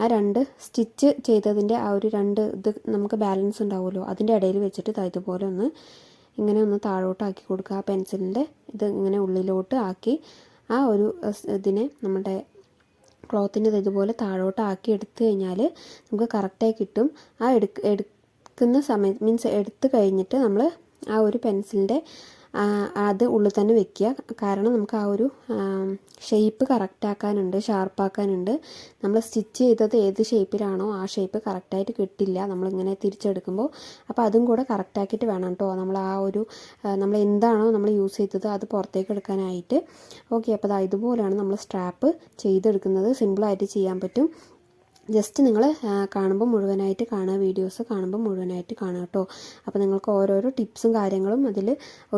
ആ 2 സ്റ്റിച്ച് ചെയ്തതിൻ്റെ ആ ഒരു 2 ഇത് നമുക്ക് ബാലൻസ് ഉണ്ടാവുമല്ലോ, അതിൻ്റെ ഇടയിൽ വെച്ചിട്ട് ഇതുപോലെ ഇങ്ങനെ താഴോട്ടാക്കി കൊടുക്കുക. ആ പെൻസിലിൻ്റെ ഇത് ഇങ്ങനെ ഉള്ളിലോട്ട് ആക്കി ആ ഒരു ഇതിനെ നമ്മുടെ ക്ലോത്തിൻ്റെ ഇതുപോലെ താഴോട്ടാക്കി എടുത്തു കഴിഞ്ഞാൽ നമുക്ക് കറക്റ്റായി കിട്ടും. ആ എടുക്കുന്ന സമയത്ത് മീൻസ് എടുത്തു കഴിഞ്ഞിട്ട് നമ്മൾ ആ ഒരു പെൻസിലിൻ്റെ അത് ഉള്ളിൽ തന്നെ വെക്കുക. കാരണം നമുക്ക് ആ ഒരു ഷേപ്പ് കറക്റ്റാക്കാനുണ്ട്, ഷാർപ്പാക്കാനുണ്ട്. നമ്മൾ സ്റ്റിച്ച് ചെയ്തത് ഏത് ഷേപ്പിലാണോ ആ ഷേപ്പ് കറക്റ്റായിട്ട് കിട്ടില്ല നമ്മളിങ്ങനെ തിരിച്ചെടുക്കുമ്പോൾ. അപ്പോൾ അതും കൂടെ കറക്റ്റാക്കിയിട്ട് വേണം കേട്ടോ നമ്മൾ എന്താണോ നമ്മൾ യൂസ് ചെയ്തത് അത് പുറത്തേക്ക് എടുക്കാനായിട്ട്. ഓക്കെ, അപ്പോൾ ഇതുപോലെയാണ് നമ്മൾ സ്ട്രാപ്പ് ചെയ്തെടുക്കുന്നത്. സിമ്പിളായിട്ട് ചെയ്യാൻ പറ്റും. ജസ്റ്റ് നിങ്ങൾ കാണുമ്പോൾ മുഴുവനായിട്ട് കാണുക, വീഡിയോസ് കാണുമ്പോൾ മുഴുവനായിട്ട് കാണുക കേട്ടോ. അപ്പോൾ നിങ്ങൾക്ക് ഓരോരോ ടിപ്സും കാര്യങ്ങളും അതിൽ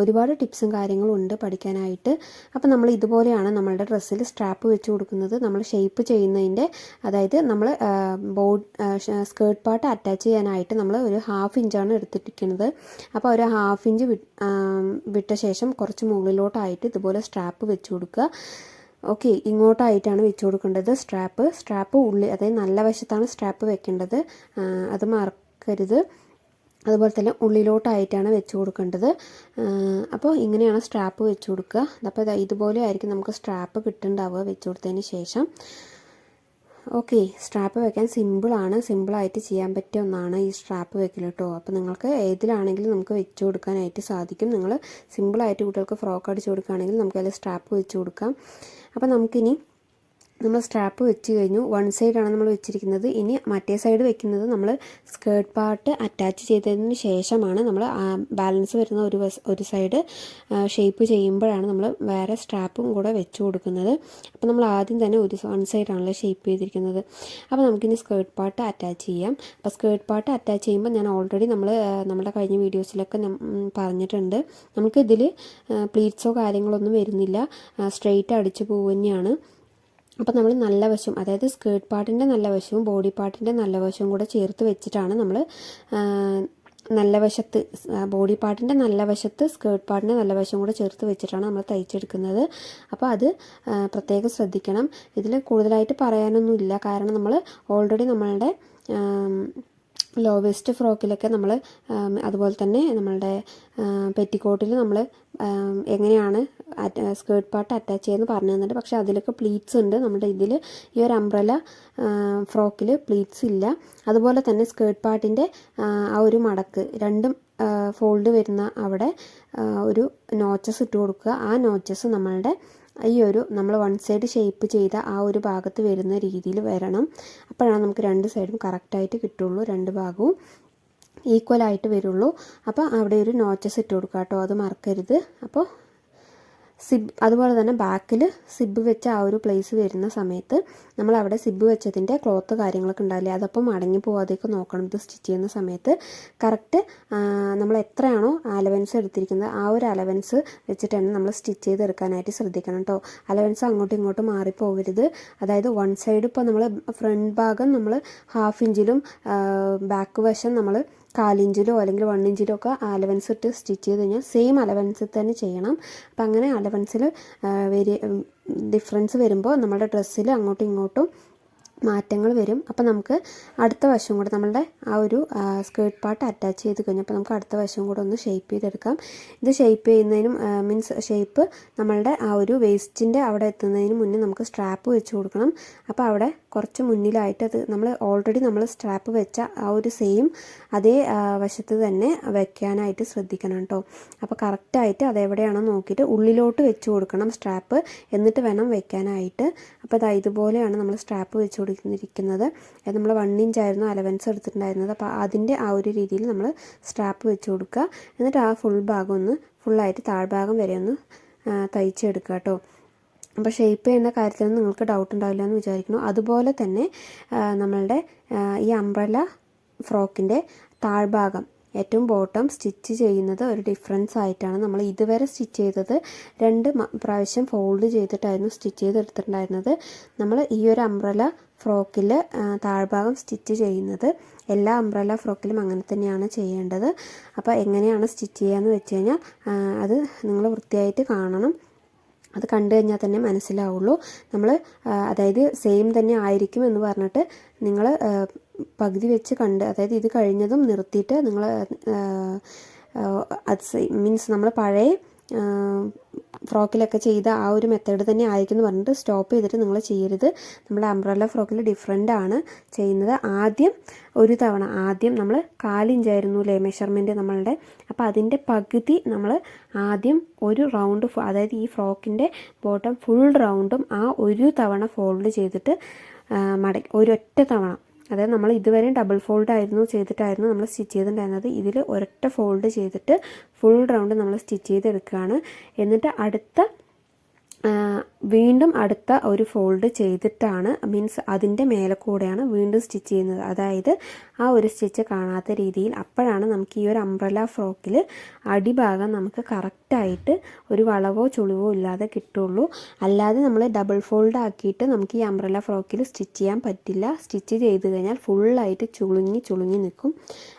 ഒരുപാട് ടിപ്സും കാര്യങ്ങളും ഉണ്ട് പഠിക്കാനായിട്ട്. അപ്പോൾ നമ്മൾ ഇതുപോലെയാണ് നമ്മളുടെ ഡ്രസ്സിൽ സ്ട്രാപ്പ് വെച്ച് കൊടുക്കുന്നത്. നമ്മൾ ഷേപ്പ് ചെയ്യുന്നതിൻ്റെ അതായത് നമ്മൾ സ്കേർട്ട് പാർട്ട് അറ്റാച്ച് ചെയ്യാനായിട്ട് നമ്മൾ ഒരു 1/2 ഇഞ്ചാണ് എടുത്തിരിക്കുന്നത്. അപ്പോൾ ഒരു 1/2 ഇഞ്ച് വിട്ട ശേഷം കുറച്ച് മുകളിലോട്ടായിട്ട് ഇതുപോലെ സ്ട്രാപ്പ് വെച്ച് കൊടുക്കുക. ഓക്കെ, ഇങ്ങോട്ടായിട്ടാണ് വെച്ച് കൊടുക്കേണ്ടത് സ്ട്രാപ്പ് ഉള്ളിൽ, അതായത് നല്ല വശത്താണ് സ്ട്രാപ്പ് വെക്കേണ്ടത്, അത് മറക്കരുത്. അതുപോലെ തന്നെ ഉള്ളിലോട്ടായിട്ടാണ് വെച്ച് കൊടുക്കേണ്ടത്. അപ്പോൾ ഇങ്ങനെയാണ് സ്ട്രാപ്പ് വെച്ച് കൊടുക്കുക. അപ്പോൾ ഇതുപോലെ ആയിരിക്കും നമുക്ക് സ്ട്രാപ്പ് കിട്ടുന്നുണ്ടാവുക വെച്ച് കൊടുത്തതിന് ശേഷം. ഓക്കെ, സ്ട്രാപ്പ് വെക്കാൻ സിമ്പിളായിട്ട് ചെയ്യാൻ പറ്റിയ ഒന്നാണ് ഈ സ്ട്രാപ്പ് വെക്കൽ കേട്ടോ. അപ്പോൾ നിങ്ങൾക്ക് ഏതിലാണെങ്കിലും നമുക്ക് വെച്ച് കൊടുക്കാനായിട്ട് സാധിക്കും. നിങ്ങൾ സിമ്പിളായിട്ട് കുട്ടികൾക്ക് ഫ്രോക്ക് അടിച്ച് കൊടുക്കുകയാണെങ്കിൽ നമുക്കതിൽ സ്ട്രാപ്പ് വെച്ച് കൊടുക്കാം. അപ്പോൾ നമുക്കിനി നമ്മൾ സ്ട്രാപ്പ് വെച്ച് കഴിഞ്ഞു. 1 സൈഡാണ് നമ്മൾ വെച്ചിരിക്കുന്നത്. ഇനി മറ്റേ സൈഡ് വെക്കുന്നത് നമ്മൾ സ്കേർട്ട് പാർട്ട് അറ്റാച്ച് ചെയ്തതിന് ശേഷമാണ് നമ്മൾ ബാലൻസ് വരുന്ന ഒരു സൈഡ് ഷേപ്പ് ചെയ്യുമ്പോഴാണ് നമ്മൾ വേറെ സ്ട്രാപ്പും കൂടെ വെച്ച് കൊടുക്കുന്നത്. അപ്പോൾ നമ്മൾ ആദ്യം തന്നെ 1 സൈഡാണല്ലോ ഷേപ്പ് ചെയ്തിരിക്കുന്നത്. അപ്പോൾ നമുക്കിനി സ്കേർട്ട് പാർട്ട് അറ്റാച്ച് ചെയ്യാം. അപ്പോൾ സ്കേർട്ട് പാർട്ട് അറ്റാച്ച് ചെയ്യുമ്പോൾ ഞാൻ ഓൾറെഡി നമ്മുടെ കഴിഞ്ഞ വീഡിയോസിലൊക്കെ പറഞ്ഞിട്ടുണ്ട്. നമുക്കിതിൽ പ്ലീറ്റ്സോ കാര്യങ്ങളൊന്നും വരുന്നില്ല, സ്ട്രെയിറ്റ് അടിച്ച് പോകുക തന്നെയാണ്. അപ്പോൾ നമ്മൾ നല്ല വശം, അതായത് സ്കേർട്ട് പാർട്ടിൻ്റെ നല്ല വശവും ബോഡി പാർട്ടിൻ്റെ നല്ല വശവും കൂടെ ചേർത്ത് വെച്ചിട്ടാണ് നമ്മൾ നല്ല വശത്ത് ബോഡി പാർട്ടിൻ്റെ നല്ല വശത്ത് സ്കേർട്ട് പാർട്ടിൻ്റെ നല്ല വശം കൂടെ ചേർത്ത് വെച്ചിട്ടാണ് നമ്മൾ തയ്ച്ചെടുക്കുന്നത്. അപ്പോൾ അത് പ്രത്യേകം ശ്രദ്ധിക്കണം. ഇതിൽ കൂടുതലായിട്ട് പറയാനൊന്നുമില്ല, കാരണം നമ്മൾ ഓൾറെഡി നമ്മളുടെ ലോ വെസ്റ്റ് ഫ്രോക്കിലൊക്കെ നമ്മൾ അതുപോലെ തന്നെ നമ്മളുടെ പെറ്റിക്കോട്ടിൽ നമ്മൾ എങ്ങനെയാണ് സ്കേർട്ട് പാർട്ട് അറ്റാച്ച് ചെയ്യുന്നത് പറഞ്ഞു തന്നിട്ട്, പക്ഷേ അതിലൊക്കെ പ്ലീറ്റ്സ് ഉണ്ട്. നമ്മുടെ ഇതിൽ ഈ ഒരു അംബ്രല ഫ്രോക്കിൽ പ്ലീറ്റ്സ് ഇല്ല. അതുപോലെ തന്നെ സ്കേർട്ട് പാർട്ടിൻ്റെ ആ ഒരു മടക്ക് രണ്ടും ഫോൾഡ് വരുന്ന അവിടെ ഒരു നോച്ചസ് ഇട്ട് കൊടുക്കുക. ആ നോച്ചസ് നമ്മളുടെ ഈ ഒരു നമ്മൾ വൺ സൈഡ് ഷേപ്പ് ചെയ്ത ആ ഒരു ഭാഗത്ത് വരുന്ന രീതിയിൽ വരണം. അപ്പോഴാണ് നമുക്ക് രണ്ട് സൈഡും കറക്റ്റായിട്ട് കിട്ടുള്ളൂ, രണ്ട് ഭാഗവും ഈക്വലായിട്ട് വരുള്ളൂ. അപ്പോൾ അവിടെ ഒരു നോച്ചസ് ഇട്ട് കൊടുക്കുക കേട്ടോ, അത് മറക്കരുത്. അപ്പോൾ സിബ് അതുപോലെ തന്നെ ബാക്കിൽ സിബ് വെച്ച ആ ഒരു പ്ലേസ് വരുന്ന സമയത്ത് നമ്മൾ അവിടെ സിബ് വെച്ചതിൻ്റെ ക്ലോത്ത് കാര്യങ്ങളൊക്കെ ഉണ്ടാവില്ലേ, അതപ്പം മടങ്ങി പോവാതെയൊക്കെ നോക്കണം. ഇത് സ്റ്റിച്ച് ചെയ്യുന്ന സമയത്ത് കറക്റ്റ് നമ്മൾ എത്രയാണോ അലവൻസ് എടുത്തിരിക്കുന്നത് ആ ഒരു അലവൻസ് വെച്ചിട്ട് തന്നെ നമ്മൾ സ്റ്റിച്ച് ചെയ്തെടുക്കാനായിട്ട് ശ്രദ്ധിക്കണം കേട്ടോ. അലവൻസ് അങ്ങോട്ടും ഇങ്ങോട്ടും മാറിപ്പോകരുത്. അതായത് വൺ സൈഡ് ഇപ്പോൾ നമ്മൾ ഫ്രണ്ട് ഭാഗം നമ്മൾ 1/2 ഇഞ്ചിലും ബാക്ക് വശം നമ്മൾ 1/4 ഇഞ്ചിലോ അല്ലെങ്കിൽ 1 ഇഞ്ചിലോ ഒക്കെ അലവൻസ് ഇട്ട് സ്റ്റിച്ച് ചെയ്ത് കഴിഞ്ഞാൽ സെയിം അലവൻസിൽ തന്നെ ചെയ്യണം. അപ്പം അങ്ങനെ അലവൻസിൽ ഡിഫറൻസ് വരുമ്പോൾ നമ്മുടെ ഡ്രസ്സിൽ അങ്ങോട്ടും ഇങ്ങോട്ടും മാറ്റങ്ങൾ വരും. അപ്പോൾ നമുക്ക് അടുത്ത വശം കൂടെ നമ്മളുടെ ആ ഒരു സ്കേർട്ട് പാർട്ട് അറ്റാച്ച് ചെയ്ത് കഴിഞ്ഞപ്പോൾ നമുക്ക് അടുത്ത വശം കൂടെ ഒന്ന് ഷേപ്പ് ചെയ്തെടുക്കാം. ഇത് ഷേപ്പ് ചെയ്യുന്നതിനും ഷേപ്പ് നമ്മളുടെ ആ ഒരു വേസ്റ്റിൻ്റെ അവിടെ എത്തുന്നതിന് മുന്നേ നമുക്ക് സ്ട്രാപ്പ് വെച്ച് കൊടുക്കണം. അപ്പോൾ അവിടെ കുറച്ച് മുന്നിലായിട്ട് അത് നമ്മൾ സ്ട്രാപ്പ് വെച്ച ആ ഒരു സെയിം അതേ വശത്ത് തന്നെ വെക്കാനായിട്ട് ശ്രദ്ധിക്കണം കേട്ടോ. അപ്പോൾ കറക്റ്റായിട്ട് അതെവിടെയാണോ നോക്കിയിട്ട് ഉള്ളിലോട്ട് വെച്ച് കൊടുക്കണം സ്ട്രാപ്പ്, എന്നിട്ട് വേണം വെക്കാനായിട്ട്. അപ്പോൾ അതാ ഇതുപോലെയാണ് നമ്മൾ സ്ട്രാപ്പ് വെച്ച് കൊടുത്തിരിക്കുന്നത്. നമ്മൾ 1 ഇഞ്ചായിരുന്നു അലവൻസ് എടുത്തിട്ടുണ്ടായിരുന്നത്. അപ്പോൾ അതിൻ്റെ ആ ഒരു രീതിയിൽ നമ്മൾ സ്ട്രാപ്പ് വെച്ച് കൊടുക്കുക. എന്നിട്ട് ആ ഫുള്ളായിട്ട് താഴ്ഭാഗം വരെ ഒന്ന് തയ്ച്ചെടുക്കുക കേട്ടോ. അപ്പോൾ ഷേപ്പ് ചെയ്യുന്ന കാര്യത്തിലൊന്നും നിങ്ങൾക്ക് ഡൗട്ട് ഉണ്ടാവില്ല എന്ന് വിചാരിക്കുന്നു. അതുപോലെ തന്നെ നമ്മളുടെ ഈ അംബ്രല ഫ്രോക്കിൻ്റെ താഴ്ഭാഗം ഏറ്റവും ബോട്ടം സ്റ്റിച്ച് ചെയ്യുന്നത് ഒരു ഡിഫറൻസ് ആയിട്ടാണ്. നമ്മൾ ഇതുവരെ സ്റ്റിച്ച് ചെയ്തത് 2 പ്രാവശ്യം ഫോൾഡ് ചെയ്തിട്ടായിരുന്നു സ്റ്റിച്ച് ചെയ്തെടുത്തിട്ടുണ്ടായിരുന്നത്. നമ്മൾ ഈ ഒരു അംബ്രല ഫ്രോക്കിൽ താഴ്ഭാഗം സ്റ്റിച്ച് ചെയ്യുന്നത് എല്ലാ അംബ്രല ഫ്രോക്കിലും അങ്ങനെ തന്നെയാണ് ചെയ്യേണ്ടത്. അപ്പോൾ എങ്ങനെയാണ് സ്റ്റിച്ച് ചെയ്യുകയെന്ന് വെച്ച് കഴിഞ്ഞാൽ അത് നിങ്ങൾ വൃത്തിയായിട്ട് കാണണം. അത് കണ്ടു കഴിഞ്ഞാൽ തന്നെ മനസ്സിലാവുള്ളൂ. നമ്മൾ അതായത് സെയിം തന്നെ ആയിരിക്കും എന്ന് പറഞ്ഞിട്ട് നിങ്ങൾ പകുതി വെച്ച് അതായത് ഇത് കഴിഞ്ഞതും നിർത്തിയിട്ട് നിങ്ങൾ അത് മീൻസ് നമ്മൾ പഴയ ഫ്രോക്കിലൊക്കെ ചെയ്ത ആ ഒരു മെത്തേഡ് തന്നെ ആയിരിക്കും എന്ന് പറഞ്ഞിട്ട് സ്റ്റോപ്പ് ചെയ്തിട്ട് നിങ്ങൾ ചെയ്യരുത്. നമ്മുടെ അംബ്രല്ല ഫ്രോക്കിൽ ഡിഫറെൻ്റ് ആണ് ചെയ്യുന്നത്. ആദ്യം നമ്മൾ 4 ഇഞ്ചായിരുന്നു മെഷർമെൻറ്റ് നമ്മളുടെ. അപ്പോൾ അതിൻ്റെ പകുതി നമ്മൾ ആദ്യം ഒരു റൗണ്ട്, അതായത് ഈ ഫ്രോക്കിൻ്റെ ബോട്ടം ഫുൾ റൗണ്ടും ആ ഒരു തവണ ഫോൾഡ് ചെയ്തിട്ട് ഒരൊറ്റ തവണ, അതായത് നമ്മൾ ഇതുവരെയും ഡബിൾ ഫോൾഡ് ചെയ്തിട്ടായിരുന്നു നമ്മൾ സ്റ്റിച്ച് ചെയ്തിട്ടുണ്ടായിരുന്നത്. ഇതിൽ ഒരൊറ്റ ഫോൾഡ് ചെയ്തിട്ട് ഫുൾ റൗണ്ട് നമ്മൾ സ്റ്റിച്ച് ചെയ്തെടുക്കുകയാണ്. എന്നിട്ട് വീണ്ടും അടുത്ത ഒരു ഫോൾഡ് ചെയ്തിട്ടാണ്, മീൻസ് അതിൻ്റെ മേലെ കൂടെയാണ് വീണ്ടും സ്റ്റിച്ച് ചെയ്യുന്നത്. അതായത് ആ ഒരു സ്റ്റിച്ച് കാണാത്ത രീതിയിൽ. അപ്പോഴാണ് നമുക്ക് ഈ ഒരു അംബ്രല ഫ്രോക്കിൽ അടിഭാഗം നമുക്ക് കറക്റ്റായിട്ട് ഒരു വളവോ ചുളിവോ ഇല്ലാതെ കിട്ടുള്ളൂ. അല്ലാതെ നമ്മൾ ഡബിൾ ഫോൾഡ് ആക്കിയിട്ട് നമുക്ക് ഈ അംബ്രല ഫ്രോക്കിൽ സ്റ്റിച്ച് ചെയ്യാൻ പറ്റില്ല. സ്റ്റിച്ച് ചെയ്ത് കഴിഞ്ഞാൽ ഫുള്ളായിട്ട് ചുളുങ്ങി നിൽക്കും.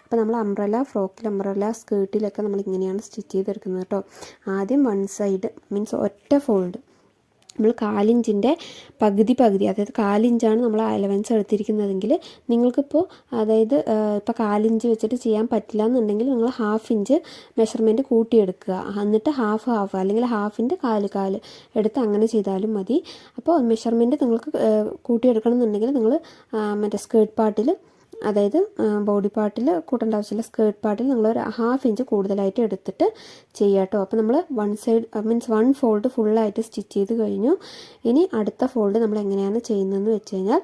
അപ്പോൾ നമ്മൾ അംബ്രല സ്കേർട്ടിലൊക്കെ നമ്മൾ ഇങ്ങനെയാണ് സ്റ്റിച്ച് ചെയ്തെടുക്കുന്നത് കേട്ടോ. ആദ്യം 1 സൈഡ് മീൻസ് ഒറ്റ ഫോൾഡ് നമ്മൾ 4 ഇഞ്ചിൻ്റെ പകുതി, അതായത് 4 ഇഞ്ചാണ് നമ്മൾ അലവൻസ് എടുത്തിരിക്കുന്നതെങ്കിൽ നിങ്ങൾക്കിപ്പോൾ അതായത് ഇപ്പോൾ 4 ഇഞ്ച് വെച്ചിട്ട് ചെയ്യാൻ പറ്റില്ല എന്നുണ്ടെങ്കിൽ നിങ്ങൾ 1/2 ഇഞ്ച് മെഷർമെൻറ്റ് കൂട്ടിയെടുക്കുക. എന്നിട്ട് ഹാഫ് അല്ലെങ്കിൽ 1/2ൻ്റെ 4 എടുത്ത് അങ്ങനെ ചെയ്താലും മതി. അപ്പോൾ മെഷർമെൻറ്റ് നിങ്ങൾക്ക് കൂട്ടിയെടുക്കണം എന്നുണ്ടെങ്കിൽ നിങ്ങൾ മറ്റേ സ്കേർട്ട് പാർട്ടിൽ, അതായത് ബോഡി പാർട്ടിൽ കൂട്ടേണ്ട ആവശ്യമില്ല. സ്കേർട്ട് പാർട്ടിൽ നിങ്ങൾ ഒരു 1/2 ഇഞ്ച് കൂടുതലായിട്ട് എടുത്തിട്ട് ചെയ്യുക കേട്ടോ. അപ്പോൾ നമ്മൾ 1 ഫോൾഡ് ഫുള്ളായിട്ട് സ്റ്റിച്ച് ചെയ്ത് കഴിഞ്ഞു. ഇനി അടുത്ത ഫോൾഡ് നമ്മൾ എങ്ങനെയാണ് ചെയ്യുന്നതെന്ന് വെച്ച് കഴിഞ്ഞാൽ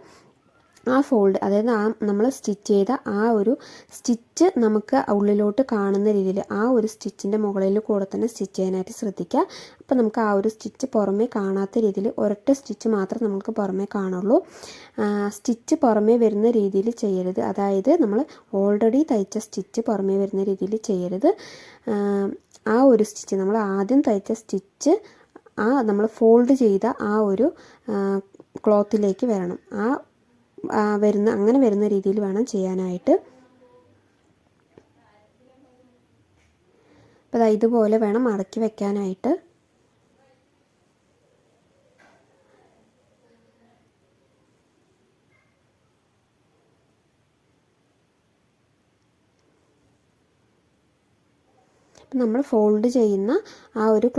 ആ ഫോൾഡ്, അതായത് നമ്മൾ സ്റ്റിച്ച് ചെയ്ത ആ ഒരു സ്റ്റിച്ച് നമുക്ക് ഉള്ളിലോട്ട് കാണുന്ന രീതിയിൽ ആ ഒരു സ്റ്റിച്ചിൻ്റെ മുകളിൽ കൂടെ തന്നെ സ്റ്റിച്ച് ചെയ്യാനായിട്ട് ശ്രദ്ധിക്കുക. അപ്പോൾ നമുക്ക് ആ ഒരു സ്റ്റിച്ച് പുറമേ കാണാത്ത രീതിയിൽ ഒരൊറ്റ സ്റ്റിച്ച് മാത്രം നമുക്ക് പുറമേ കാണുള്ളൂ. സ്റ്റിച്ച് പുറമേ വരുന്ന രീതിയിൽ ചെയ്യരുത്. അതായത് നമ്മൾ ഓൾറെഡി തയ്ച്ച സ്റ്റിച്ച് പുറമേ വരുന്ന രീതിയിൽ ചെയ്യരുത്. ആ ഒരു സ്റ്റിച്ച് നമ്മൾ ആദ്യം തയ്ച്ച സ്റ്റിച്ച് നമ്മൾ ഫോൾഡ് ചെയ്ത ആ ഒരു ക്ലോത്തിലേക്ക് വരണം. അങ്ങനെ വരുന്ന രീതിയിൽ വേണം ചെയ്യാനായിട്ട്. അപ്പോൾ ഇതുപോലെ വേണം മടക്കി വെക്കാനായിട്ട്. നമ്മൾ ഫോൾഡ് ചെയ്യുന്ന ആ ഒരു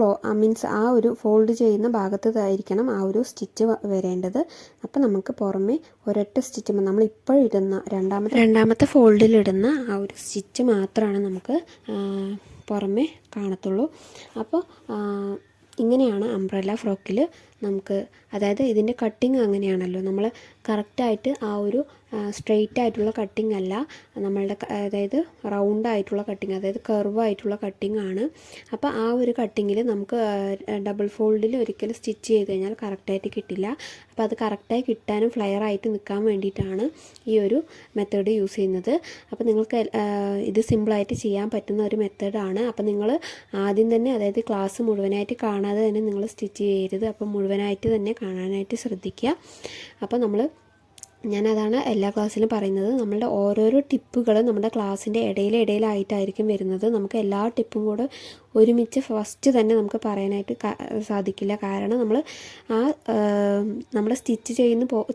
മീൻസ് ആ ഒരു ഫോൾഡ് ചെയ്യുന്ന ഭാഗത്തായിരിക്കണം ആ ഒരു സ്റ്റിച്ച് വരേണ്ടത്. അപ്പോൾ നമുക്ക് പുറമേ ഒരൊറ്റ സ്റ്റിച്ച് നമ്മൾ ഇപ്പോൾ ഇടുന്ന രണ്ടാമത്തെ ഫോൾഡിലിടുന്ന ആ ഒരു സ്റ്റിച്ച് മാത്രമാണ് നമുക്ക് പുറമേ കാണത്തുള്ളൂ. അപ്പോൾ ഇങ്ങനെയാണ് അംബ്രല്ല ഫ്രോക്കിൽ നമുക്ക്, അതായത് ഇതിൻ്റെ കട്ടിങ് അങ്ങനെയാണല്ലോ, നമ്മൾ കറക്റ്റായിട്ട് ആ ഒരു സ്ട്രെയിറ്റ് ആയിട്ടുള്ള കട്ടിങ് അല്ല നമ്മളുടെ, അതായത് റൗണ്ട് ആയിട്ടുള്ള കട്ടിങ്, അതായത് കർവ് ആയിട്ടുള്ള കട്ടിങ് ആണ്. അപ്പോൾ ആ ഒരു കട്ടിങ്ങിൽ നമുക്ക് ഡബിൾ ഫോൾഡിൽ ഒരിക്കലും സ്റ്റിച്ച് ചെയ്ത് കഴിഞ്ഞാൽ കറക്റ്റായിട്ട് കിട്ടില്ല. അപ്പോൾ അത് കറക്റ്റായി കിട്ടാനും ഫ്ലെയർ ആയിട്ട് നിൽക്കാൻ വേണ്ടിയിട്ടാണ് ഈ ഒരു മെത്തേഡ് യൂസ് ചെയ്യുന്നത്. അപ്പോൾ നിങ്ങൾക്ക് ഇത് സിമ്പിളായിട്ട് ചെയ്യാൻ പറ്റുന്ന ഒരു മെത്തേഡാണ്. അപ്പോൾ നിങ്ങൾ ആദ്യം തന്നെ, അതായത് ക്ലാസ് മുഴുവനായിട്ട് കാണാതെ തന്നെ നിങ്ങൾ സ്റ്റിച്ച് ചെയ്യരുത്. അപ്പോൾ മുഴുവനായിട്ട് തന്നെ കാണാനായിട്ട് ശ്രദ്ധിക്കുക. അപ്പോൾ ഞാനതാണ് എല്ലാ ക്ലാസ്സിലും പറയുന്നത്. നമ്മളുടെ ഓരോരോ ടിപ്പുകൾ നമ്മുടെ ക്ലാസ്സിൻ്റെ ഇടയിലായിട്ടായിരിക്കും വരുന്നത്. നമുക്ക് എല്ലാ ടിപ്പും കൂടെ ഒരുമിച്ച് ഫസ്റ്റ് തന്നെ നമുക്ക് പറയാനായിട്ട് സാധിക്കില്ല. കാരണം നമ്മൾ സ്റ്റിച്ച്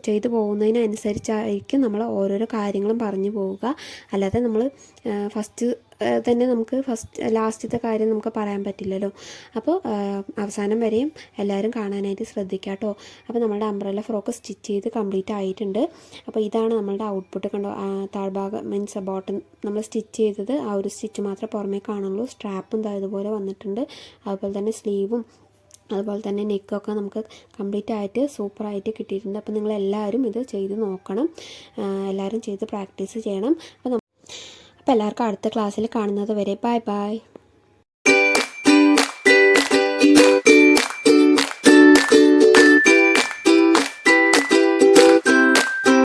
ചെയ്തു പോകുന്നതിനനുസരിച്ചായിരിക്കും നമ്മൾ ഓരോരോ കാര്യങ്ങളും പറഞ്ഞു പോവുക. അല്ലാതെ നമ്മൾ ഫസ്റ്റ് തന്നെ നമുക്ക് ലാസ്റ്റത്തെ കാര്യം നമുക്ക് പറയാൻ പറ്റില്ലല്ലോ. അപ്പോൾ അവസാനം വരെയും എല്ലാവരും കാണാനായിട്ട് ശ്രദ്ധിക്കുക കേട്ടോ. അപ്പോൾ നമ്മളുടെ അംബ്രല്ല ഫ്രോക്ക് സ്റ്റിച്ച് ചെയ്ത് കംപ്ലീറ്റ് ആയിട്ടുണ്ട്. അപ്പോൾ ഇതാണ് നമ്മളുടെ ഔട്ട്പുട്ട്. കണ്ടോ, താഴ്ഭാഗം മീൻസ് ബോട്ടം നമ്മൾ സ്റ്റിച്ച് ചെയ്തത് ആ ഒരു സ്റ്റിച്ച് മാത്രമേ പുറമേ കാണുള്ളൂ. സ്ട്രാപ്പും ഇതുപോലെ വന്നിട്ടുണ്ട്. അതുപോലെ തന്നെ സ്ലീവും അതുപോലെ തന്നെ നെക്കൊക്കെ നമുക്ക് കംപ്ലീറ്റ് ആയിട്ട് സൂപ്പറായിട്ട് കിട്ടിയിട്ടുണ്ട്. അപ്പോൾ നിങ്ങളെല്ലാവരും ഇത് ചെയ്ത് നോക്കണം, എല്ലാവരും ചെയ്ത് പ്രാക്ടീസ് ചെയ്യണം. അപ്പോൾ എല്ലാവർക്കും അടുത്ത ക്ലാസ്സിൽ കാണുന്നത് വരെ ബൈ ബൈ.